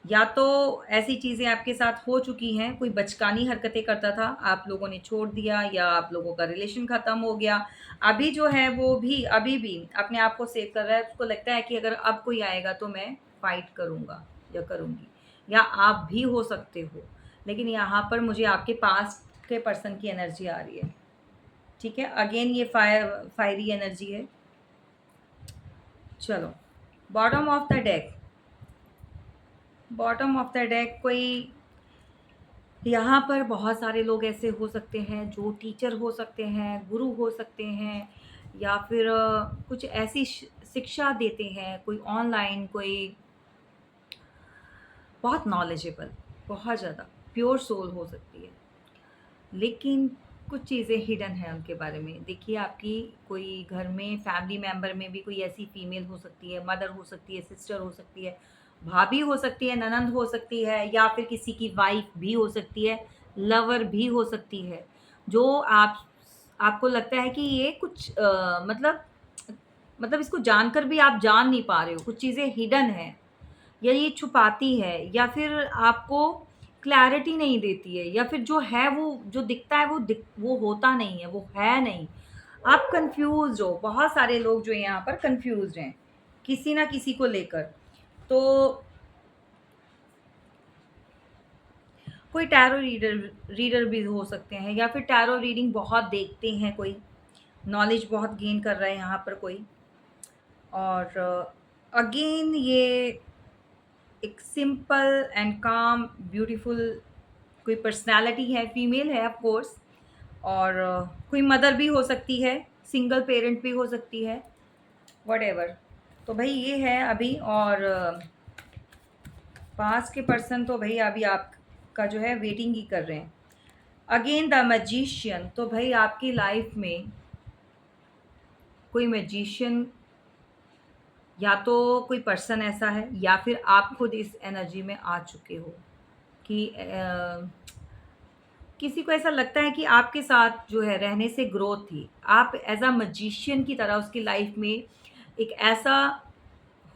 या तो ऐसी चीज़ें आपके साथ हो चुकी हैं, कोई बचकानी हरकतें करता था, आप लोगों ने छोड़ दिया, या आप लोगों का रिलेशन ख़त्म हो गया। अभी जो है वो भी अभी भी अपने आप को सेव कर रहा है। उसको लगता है कि अगर अब कोई आएगा तो मैं फ़ाइट करूँगा या करूँगी, या आप भी हो सकते हो। लेकिन यहाँ पर मुझे आपके पास्ट के पर्सन की एनर्जी आ रही है, ठीक है? अगेन ये फायरी एनर्जी है। चलो, बॉटम ऑफ द डेक। कोई यहाँ पर बहुत सारे लोग ऐसे हो सकते हैं जो टीचर हो सकते हैं, गुरु हो सकते हैं, या फिर कुछ ऐसी शिक्षा देते हैं, कोई ऑनलाइन, कोई बहुत नॉलेजेबल, बहुत ज़्यादा प्योर सोल हो सकती है। लेकिन कुछ चीज़ें हिडन हैं उनके बारे में। देखिए, आपकी कोई घर में फैमिली मेंबर में भी कोई ऐसी फीमेल हो सकती है, मदर हो सकती है, सिस्टर हो सकती है, भाभी हो सकती है, ननंद हो सकती है, या फिर किसी की वाइफ भी हो सकती है, लवर भी हो सकती है, जो आपको लगता है कि ये कुछ मतलब इसको जानकर भी आप जान नहीं पा रहे हो, कुछ चीज़ें हिडन हैं, या ये छुपाती है, या फिर आपको क्लैरिटी नहीं देती है, या फिर जो है वो जो दिखता है वो होता नहीं है, वो है नहीं। आप कंफ्यूज हो, बहुत सारे लोग जो यहाँ पर कंफ्यूज हैं किसी ना किसी को लेकर। तो कोई टैरो रीडर भी हो सकते हैं, या फिर टैरो रीडिंग बहुत देखते हैं, कोई नॉलेज बहुत गेन कर रहा है यहाँ पर कोई। और अगेन ये एक सिंपल एंड काम ब्यूटीफुल कोई पर्सनालिटी है, फीमेल है ऑफ कोर्स, और कोई मदर भी हो सकती है, सिंगल पेरेंट भी हो सकती है, व्हाटएवर। तो भाई ये है अभी। और पास के पर्सन तो भाई अभी आपका जो है वेटिंग ही कर रहे हैं। Again the magician. तो भाई आपकी लाइफ में कोई मैजिशियन, या तो कोई पर्सन ऐसा है, या फिर आप खुद इस एनर्जी में आ चुके हो कि किसी को ऐसा लगता है कि आपके साथ जो है रहने से ग्रोथ थी। आप एज़ अ मैजिशियन की तरह उसकी लाइफ में एक ऐसा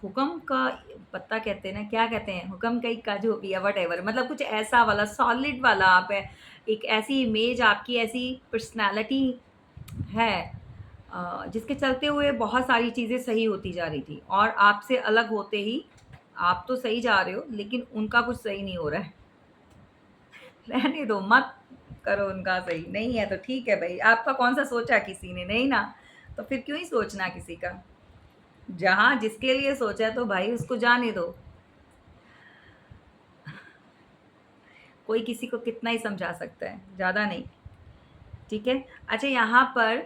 हुक्म का पत्ता कहते हैं ना, क्या कहते हैं, हुक्म का इक्का जो भी है, व्हाटएवर, मतलब कुछ ऐसा वाला सॉलिड वाला आप है। एक ऐसी इमेज, आपकी ऐसी पर्सनैलिटी है जिसके चलते हुए बहुत सारी चीज़ें सही होती जा रही थी, और आपसे अलग होते ही आप तो सही जा रहे हो, लेकिन उनका कुछ सही नहीं हो रहा है। रहने दो, मत करो उनका सही, नहीं है तो ठीक है भई, आपका कौन-सा सोचा किसी ने, नहीं ना, तो फिर क्यों ही सोचना किसी का? जहाँ जिसके लिए सोचा है तो भाई उसको जाने दो। कोई किसी को कितना ही समझा सकता है, ज़्यादा नहीं, ठीक है? अच्छा, यहाँ पर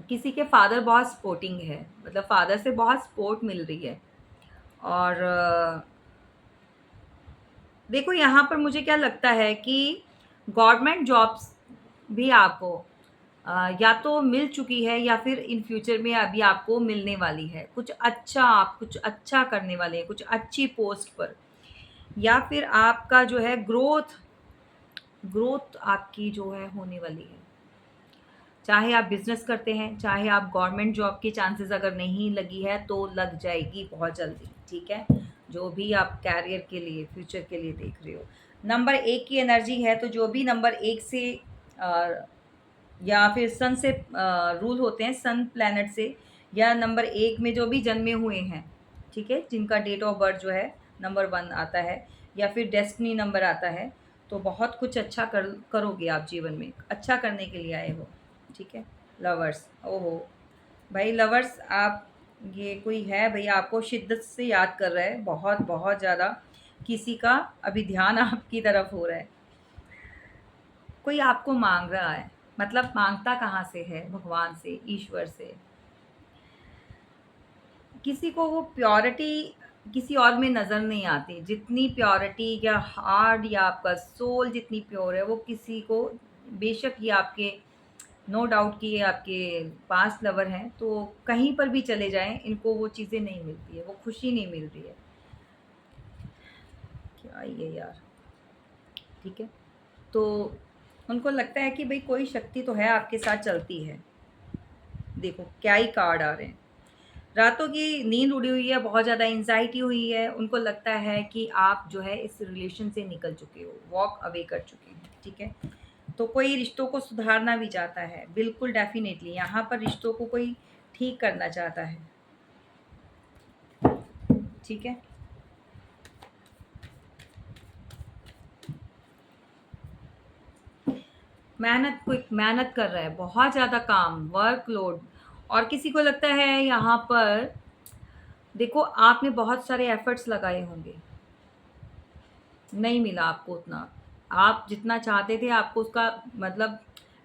किसी के फादर बहुत सपोर्टिंग है, मतलब फादर से बहुत सपोर्ट मिल रही है। और देखो यहाँ पर मुझे क्या लगता है कि गवर्नमेंट जॉब्स भी आपको या तो मिल चुकी है या फिर इन फ्यूचर में अभी आपको मिलने वाली है। कुछ अच्छा, आप कुछ अच्छा करने वाले हैं, कुछ अच्छी पोस्ट पर, या फिर आपका जो है ग्रोथ ग्रोथ आपकी जो है होने वाली है। चाहे आप बिज़नेस करते हैं, चाहे आप गवर्नमेंट जॉब के चांसेस अगर नहीं लगी है तो लग जाएगी बहुत जल्दी, ठीक है? जो भी आप करियर के लिए, फ्यूचर के लिए देख रहे हो। नंबर 1 की एनर्जी है, तो जो भी नंबर 1 से या फिर सन से रूल होते हैं, सन प्लैनेट से, या नंबर 1 में जो भी जन्मे हुए हैं, ठीक है? जिनका डेट ऑफ बर्थ जो है नंबर 1 आता है या फिर डेस्टिनी नंबर आता है, तो बहुत कुछ अच्छा करोगे आप जीवन में, अच्छा करने के लिए आए हो, ठीक है? लवर्स, ओहो! भाई लवर्स, आप, ये कोई है भई आपको शिद्दत से याद कर रहा है, बहुत, बहुत ज़्यादा किसी का अभी ध्यान आपकी तरफ हो रहा है। कोई आपको माँग रहा है, मतलब माँगता कहाँ से है? भगवान से, ईश्वर से। किसी को वो प्योरिटी किसी और में नज़र नहीं आती। जितनी प्योरिटी या हार्ट या आपका सोल जितनी प्योर है, वो किसी को, बेशक ये आपके, नो डाउट कि ये आपके पास्ट लवर हैं, तो कहीं पर भी चले जाएँ, इनको वो चीज़ें नहीं मिलती है, वो खुशी नहीं मिल रही है। क्या ये यार, ठीक है? तो उनको लगता है कि भई कोई शक्ति तो है आपके साथ चलती है। देखो क्या ही कार्ड आ रहे हैं। रातों की नींद उड़ी हुई है, बहुत ज़्यादा एंग्ज़ायटी हुई है, उनको लगता है कि आप जो है इस रिलेशन से निकल चुके हो, वॉक अवे कर चुके हैं, ठीक है? तो कोई रिश्तों को सुधारना भी चाहता है, बिल्कुल डेफ़िनेटली यहाँ पर रिश्तों को कोई ठीक करना चाहता है, ठीक है? मेहनत कर रहा है, बहुत ज़्यादा काम, वर्कलोड, और किसी को लगता है यहाँ पर, देखो आपने बहुत सारे एफ़र्ट्स लगाए होंगे, नहीं मिला आपको उतना। आप जितना चाहते थे आपको उसका मतलब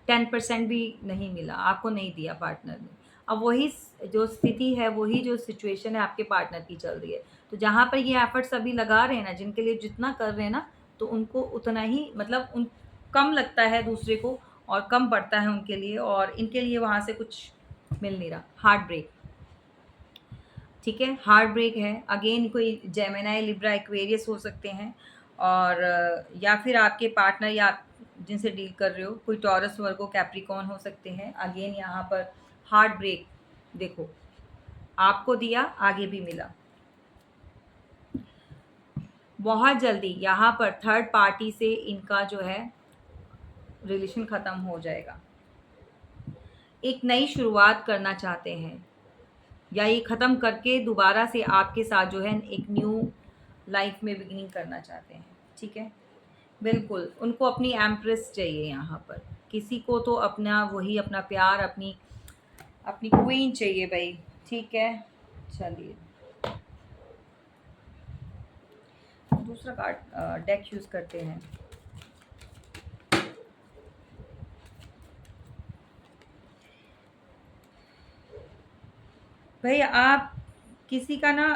10% भी नहीं मिला, आपको नहीं दिया पार्टनर ने। अब वही जो स्थिति है, वही जो सिचुएशन है आपके पार्टनर की चल रही है। तो जहाँ पर ये एफ़र्ट्स अभी लगा रहे हैं ना, जिनके लिए जितना कर रहे हैं ना, तो उनको उतना ही, मतलब उन कम लगता है दूसरे को, और कम पड़ता है उनके लिए, और इनके लिए वहाँ से कुछ मिल नहीं रहा। हार्ट ब्रेक, ठीक है? हार्ट ब्रेक है। अगेन कोई जेमिनी, लिब्रा, एक्वेरियस हो सकते हैं, और या फिर आपके पार्टनर या आप जिनसे डील कर रहे हो, कोई टॉरस, वर्गो, कैप्रिकॉर्न हो सकते हैं। अगेन यहाँ पर हार्ट ब्रेक, देखो आपको दिया, आगे भी मिला। बहुत जल्दी यहाँ पर थर्ड पार्टी से इनका जो है रिलेशन ख़त्म हो जाएगा। एक नई शुरुआत करना चाहते हैं, या ये ख़त्म करके दोबारा से आपके साथ जो है एक न्यू लाइफ में बिगिनिंग करना चाहते हैं, ठीक है? बिल्कुल, उनको अपनी एम्प्रेस चाहिए यहाँ पर। किसी को तो अपना वही अपना प्यार, अपनी अपनी क्वीन चाहिए भई, ठीक है? चलिए, दूसरा कार्ड डेक यूज़ करते हैं। भई आप किसी का ना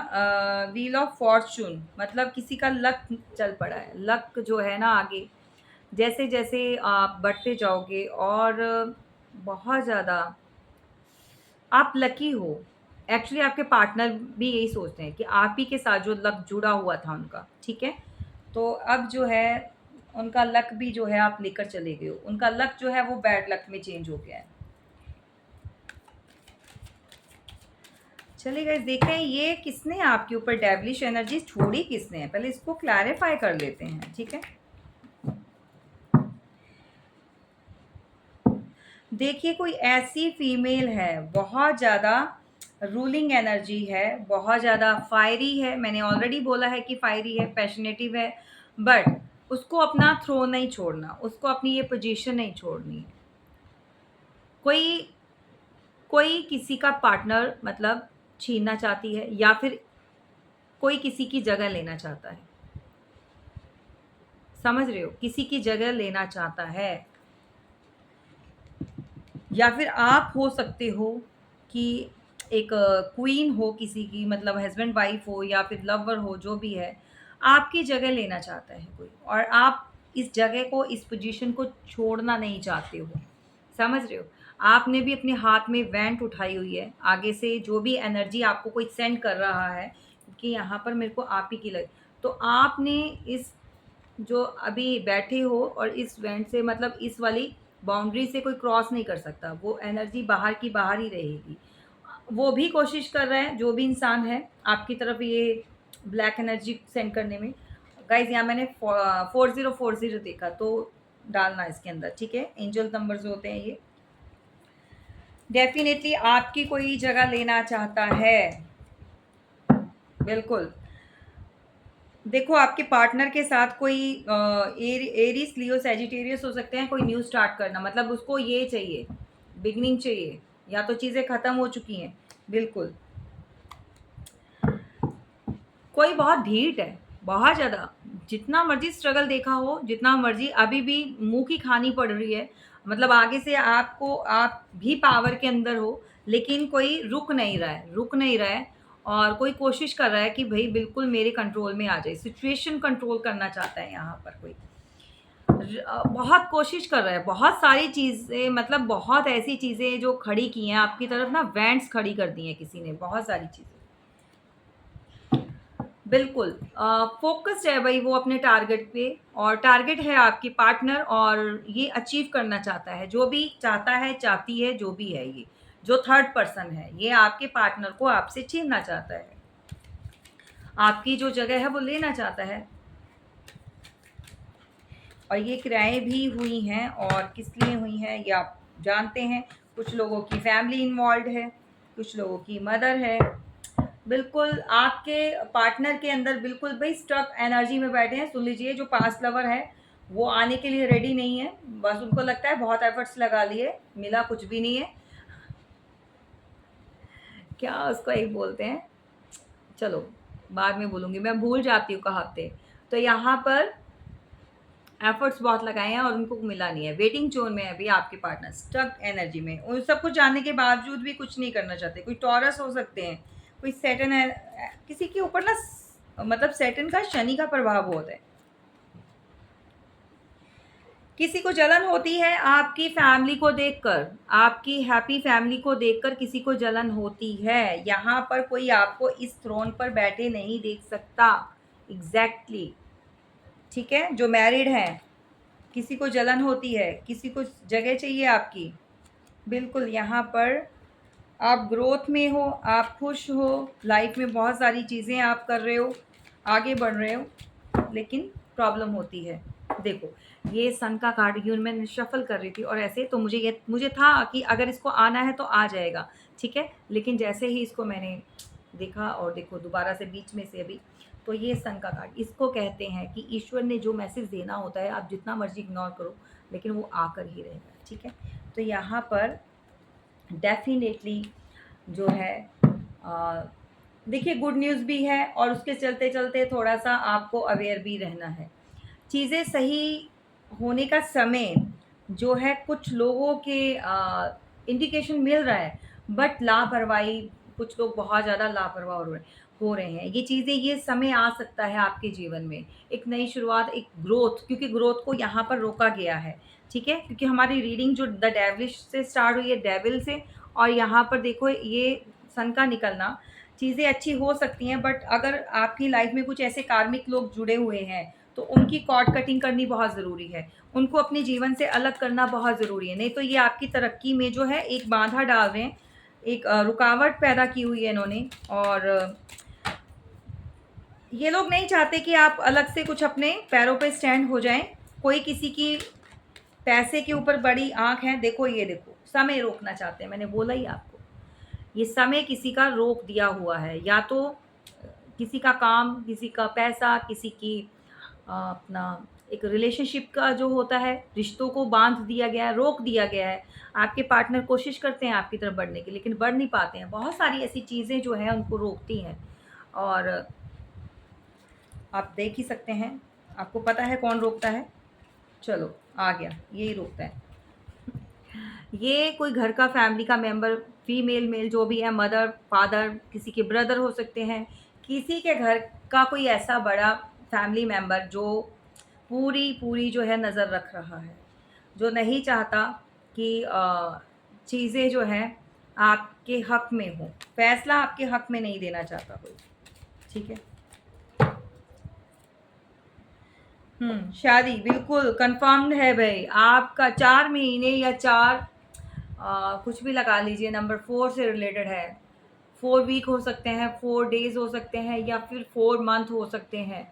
व्हील ऑफ फॉर्च्यून, मतलब किसी का लक चल पड़ा है। लक जो है ना आगे, जैसे-जैसे आप बढ़ते जाओगे, और बहुत ज़्यादा आप लकी हो। एक्चुअली आपके पार्टनर भी यही सोचते हैं कि आप ही के साथ जो लक जुड़ा हुआ था उनका, ठीक है? तो अब जो है उनका लक भी जो है आप लेकर चले गए हो। उनका लक जो है वो बैड लक में चेंज हो गया है। चलिए गाइस, देखते हैं ये किसने आपके ऊपर डेविलिश एनर्जी छोड़ी, किसने है? पहले इसको क्लैरिफ़ाई कर लेते हैं, ठीक है? देखिए कोई ऐसी फीमेल है, बहुत ज़्यादा रूलिंग एनर्जी है, बहुत ज़्यादा फायरी है। मैंने ऑलरेडी बोला है कि फायरी है, पैशनेटिव है, बट उसको अपना थ्रोन नहीं छोड़ना, उसको अपनी ये पोजीशन नहीं छोड़नी है। कोई कोई किसी का पार्टनर मतलब छीनना चाहती है, या फिर कोई किसी की जगह लेना चाहता है। समझ रहे हो? किसी की जगह लेना चाहता है, या फिर आप हो सकते हो कि एक क्वीन हो किसी की, मतलब हस्बैंड वाइफ हो या फिर लवर हो, जो भी है, आपकी जगह लेना चाहता है कोई, और आप इस जगह को, इस पोजीशन को छोड़ना नहीं चाहते हो। समझ रहे हो? आपने भी अपने हाथ में वैंट उठाई हुई है, आगे से जो भी एनर्जी आपको कोई सेंड कर रहा है कि यहाँ पर मेरे को आप ही की लगे, तो आपने इस जो अभी बैठे हो और इस वैंट से, मतलब इस वाली बाउंड्री से कोई क्रॉस नहीं कर सकता, वो एनर्जी बाहर की बाहर ही रहेगी। वो भी कोशिश कर रहा है, जो भी इंसान है आपकी तरफ ये ब्लैक एनर्जी सेंड करने में। गाइज यहाँ मैंने 4040 देखा, तो डालना इसके अंदर, ठीक है? एंजल नंबर जो होते हैं ये, डेफिनेटली आपकी कोई जगह लेना चाहता है, बिल्कुल। देखो, आपके पार्टनर के साथ कोई एरिस, लियो, सैजिटेरियस हो सकते हैं, कोई न्यू स्टार्ट करना, मतलब उसको ये चाहिए, बिगनिंग चाहिए, या तो चीज़ें ख़त्म हो चुकी हैं, बिल्कुल। कोई बहुत ढीठ है, बहुत ज़्यादा, जितना मर्ज़ी स्ट्रगल देखा हो, जितना मर्ज़ी अभी भी मुँह की खानी पड़ रही है, मतलब आगे से आपको, आप भी पावर के अंदर हो, लेकिन कोई रुक नहीं रहा है, रुक नहीं रहा है, और कोई कोशिश कर रहा है कि भई बिल्कुल मेरे कंट्रोल में आ जाए, सिचुएशन कंट्रोल करना चाहता है यहाँ पर कोई। बहुत कोशिश कर रहा है, बहुत सारी चीज़ें, मतलब बहुत ऐसी चीज़ें जो खड़ी की हैं आपकी तरफ ना, वैंट्स खड़ी कर दी हैं किसी ने, बहुत सारी चीज़ें। बिल्कुल फ़ोकस्ड है भई वो अपने टारगेट पे, और टारगेट है आपकी पार्टनर, और ये अचीव करना चाहता है, जो भी चाहता है, चाहती है, जो भी है ये, जो थर्ड पर्सन है, ये आपके पार्टनर को आपसे छीनना चाहता है। आपकी जो जगह है वो लेना चाहता है, और ये क्राएँ भी हुई हैं, और किस लिए हुई हैं ये आप जानते हैं। कुछ लोगों की फैमिली इन्वॉल्व्ड है, कुछ लोगों की मदर है। बिल्कुल आपके पार्टनर के अंदर बिल्कुल भई स्टक एनर्जी में बैठे हैं। सुन लीजिए, जो पास्ट लवर है वो आने के लिए रेडी नहीं है। बस उनको लगता है बहुत एफर्ट्स लगा लिए, मिला कुछ भी नहीं है। क्या उसको एक बोलते हैं, चलो बाद में बोलूँगी, मैं भूल जाती हूँ कहावतें। तो यहाँ पर एफर्ट्स बहुत लगाए हैं और उनको मिला नहीं है। वेटिंग ज़ोन में है अभी आपके पार्टनर, स्टक एनर्जी में। उन सब कुछ जानने के बावजूद भी कुछ नहीं करना चाहते। कोई टॉरस हो सकते हैं, कोई सैटर्न है, किसी के ऊपर ना मतलब सैटर्न का, शनि का प्रभाव बहुत है। किसी को जलन होती है आपकी फैमिली को देखकर, आपकी हैप्पी फैमिली को देखकर किसी को जलन होती है। यहाँ पर कोई आपको इस थ्रोन पर बैठे नहीं देख सकता। एग्ज़ैक्टली, ठीक है? जो मैरिड हैं, किसी को जलन होती है, किसी को जगह चाहिए आपकी। बिल्कुल, यहाँ पर आप ग्रोथ में हो, आप खुश हो, लाइफ में बहुत सारी चीज़ें आप कर रहे हो, आगे बढ़ रहे हो, लेकिन प्रॉब्लम होती है। देखो, ये सन का कार्ड यूँ मैं शफ़ल कर रही थी, और ऐसे तो मुझे था कि अगर इसको आना है तो आ जाएगा, ठीक है? लेकिन जैसे ही इसको मैंने देखा, और देखो दोबारा से बीच में से अभी, तो ये सन का कार्ड, इसको कहते हैं कि ईश्वर ने जो मैसेज देना होता है, आप जितना मर्ज़ी इग्नोर करो, लेकिन वो आकर ही रहेगा, ठीक है? तो यहाँ पर डेफ़िनेटली जो है अ, देखिए, गुड न्यूज़ भी है, और उसके चलते-चलते थोड़ा-सा आपको अवेयर भी रहना है। चीज़ें सही होने का समय जो है, कुछ लोगों के इंडिकेशन मिल रहा है, बट लापरवाही, कुछ लोग बहुत ज़्यादा लापरवाह हो रहे हैं। ये चीज़ें, ये समय आ सकता है आपके जीवन में, एक नई शुरुआत, एक ग्रोथ, क्योंकि ग्रोथ को यहाँ पर रोका गया है, ठीक है? क्योंकि हमारी रीडिंग जो द डेविलिश से स्टार्ट हुई है, डेविल से, और यहाँ पर देखो ये सन का निकलना, चीज़ें अच्छी हो सकती हैं, बट अगर आपकी लाइफ में कुछ ऐसे कार्मिक लोग जुड़े हुए हैं, तो उनकी कॉर्ड कटिंग करनी बहुत ज़रूरी है। उनको अपने जीवन से अलग करना बहुत ज़रूरी है, नहीं तो ये आपकी तरक्की में जो है एक बाधा डाल रहे हैं, एक रुकावट पैदा की हुई है इन्होंने, और ये लोग नहीं चाहते कि आप अलग से कुछ अपने पैरों पे स्टैंड हो जाएँ। कोई किसी की पैसे के ऊपर बड़ी आँख है, देखो ये देखो, समय रोकना चाहते हैं, मैंने बोला ही आपको। ये समय किसी का रोक दिया हुआ है, या तो किसी का काम, किसी का पैसा, किसी की अपना एक रिलेशनशिप का जो होता है, रिश्तों को बांध दिया गया है, रोक दिया गया है। आपके पार्टनर कोशिश करते हैं आपकी तरफ बढ़ने की, लेकिन बढ़ नहीं पाते हैं। बहुत सारी ऐसी चीज़ें जो हैं उनको रोकती हैं। और आप देख ही सकते हैं, आपको पता है कौन रोकता है? चलो आ गया, यही रोकता है। ये कोई घर का फैमिली का मेंबर, फीमेल मेल जो भी है, मदर फादर, किसी के ब्रदर हो सकते हैं, किसी के घर का कोई ऐसा बड़ा फैमिली मेंबर जो पूरी पूरी जो है नज़र रख रहा है, जो नहीं चाहता कि चीज़ें जो है आपके हक में हो, फैसला आपके हक में नहीं देना चाहता कोई। ठीक है। शादी बिल्कुल कंफर्म्ड है भाई आपका। 4 महीने या 4 कुछ भी लगा लीजिए, नंबर 4 से रिलेटेड है। 4 वीक हो सकते हैं, 4 डेज हो सकते हैं, या फिर 4 मंथ हो सकते हैं।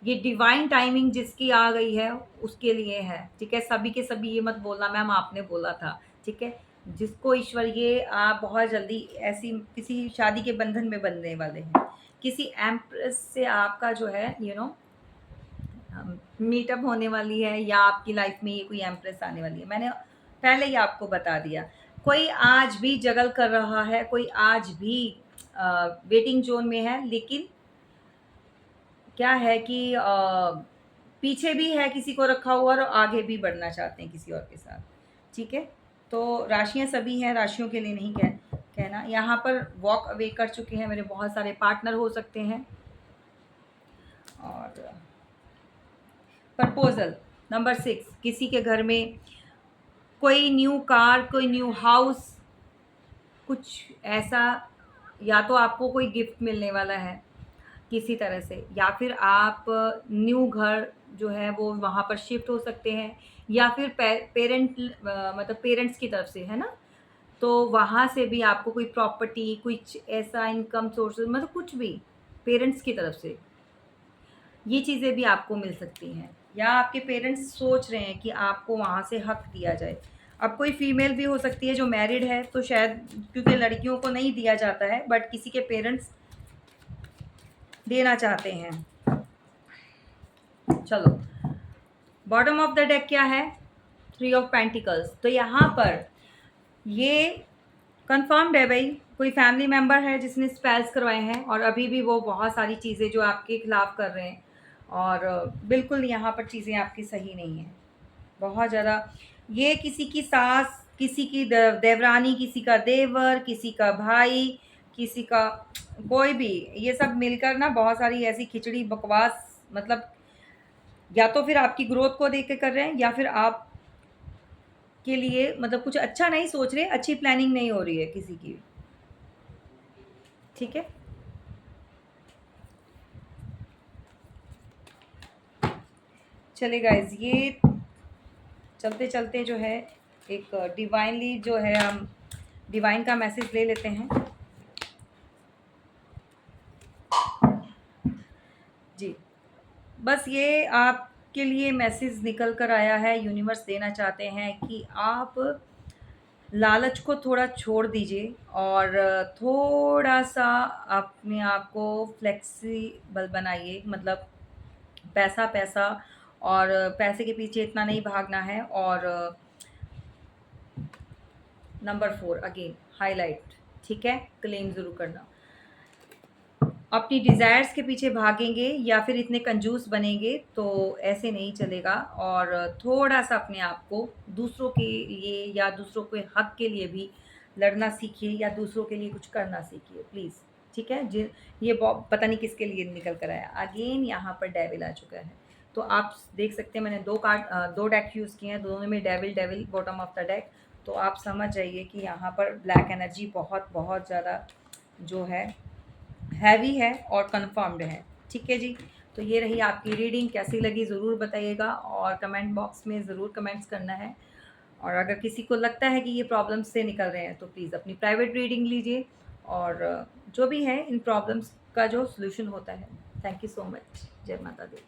ये डिवाइन टाइमिंग जिसकी आ गई है उसके लिए है। ठीक है, सभी के सभी ये मत बोलना मैम आपने बोला था। ठीक है, जिसको ईश्वर, ये आप बहुत जल्दी ऐसी किसी शादी के बंधन में बंधने वाले हैं। किसी एम्प्रेस से आपका जो है मीटअप होने वाली है, या आपकी लाइफ में ये कोई एम्प्रेस आने वाली है। मैंने पहले ही आपको बता दिया। कोई आज भी जगल कर रहा है, कोई आज भी वेटिंग जोन में है, लेकिन क्या है कि पीछे भी है किसी को रखा हुआ, और आगे भी बढ़ना चाहते हैं किसी और के साथ। ठीक है, तो राशियां सभी हैं, राशियों के लिए नहीं कहना। यहाँ पर वॉक अवे कर चुके हैं मेरे बहुत सारे पार्टनर हो सकते हैं। और प्रपोजल नंबर 6, किसी के घर में कोई न्यू कार, कोई न्यू हाउस, कुछ ऐसा, या तो आपको कोई गिफ्ट मिलने वाला है किसी तरह से, या फिर आप न्यू घर जो है वो वहाँ पर शिफ्ट हो सकते हैं, या फिर पेरेंट मतलब पेरेंट्स की तरफ से, है ना, तो वहाँ से भी आपको कोई प्रॉपर्टी, कुछ ऐसा इनकम सोर्स, मतलब कुछ भी पेरेंट्स की तरफ से ये चीज़ें भी आपको मिल सकती हैं। या आपके पेरेंट्स सोच रहे हैं कि आपको वहाँ से हक दिया जाए। अब कोई फीमेल भी हो सकती है जो मैरिड है, तो शायद, क्योंकि लड़कियों को नहीं दिया जाता है, बट किसी के पेरेंट्स देना चाहते हैं। चलो, बॉटम ऑफ द डेक क्या है? 3 ऑफ पेंटिकल्स। तो यहाँ पर ये कंफर्म्ड है भाई, कोई फैमिली मेंबर है जिसने स्पेल्स करवाए हैं, और अभी भी वो बहुत सारी चीज़ें जो आपके खिलाफ कर रहे हैं, और बिल्कुल यहाँ पर चीज़ें आपकी सही नहीं है। बहुत ज़्यादा ये किसी की सास, किसी की देवरानी, किसी का देवर, किसी का भाई, किसी का कोई भी, ये सब मिलकर ना बहुत सारी ऐसी खिचड़ी बकवास, मतलब या तो फिर आपकी ग्रोथ को देख के कर रहे हैं, या फिर आप के लिए मतलब कुछ अच्छा नहीं सोच रहे, अच्छी प्लानिंग नहीं हो रही है किसी की। ठीक है, चले गाइज, ये चलते चलते जो है एक डिवाइनली जो है, हम डिवाइन का मैसेज ले लेते हैं। जी, बस ये आपके लिए मैसेज निकल कर आया है। यूनिवर्स देना चाहते हैं कि आप लालच को थोड़ा छोड़ दीजिए, और थोड़ा सा अपने आप को फ्लेक्सिबल बनाइए। मतलब पैसा पैसा, और पैसे के पीछे इतना नहीं भागना है। और नंबर 4 अगेन हाईलाइट, ठीक है, क्लेम ज़रूर करना। अपनी डिज़ायर्स के पीछे भागेंगे या फिर इतने कंजूस बनेंगे तो ऐसे नहीं चलेगा। और थोड़ा सा अपने आप को दूसरों के लिए या दूसरों के हक के लिए भी लड़ना सीखिए, या दूसरों के लिए कुछ करना सीखिए प्लीज़। ठीक है, ये पता नहीं किसके लिए निकल कर आया। अगेन यहाँ पर डेविल आ चुका है, तो आप देख सकते हैं मैंने 2 डेक यूज़ किए हैं, दोनों में devil devil bottom of the deck. तो आप समझ जाइए कि यहाँ पर ब्लैक एनर्जी बहुत बहुत ज़्यादा जो है हैवी है और कंफर्म्ड है। ठीक है जी, तो ये रही आपकी रीडिंग। कैसी लगी ज़रूर बताइएगा, और कमेंट बॉक्स में ज़रूर कमेंट्स करना है। और अगर किसी को लगता है कि ये प्रॉब्लम्स से निकल रहे हैं तो प्लीज़ अपनी प्राइवेट रीडिंग लीजिए, और जो भी है इन प्रॉब्लम्स का जो सॉल्यूशन होता है। Thank you so much. जय माता दी।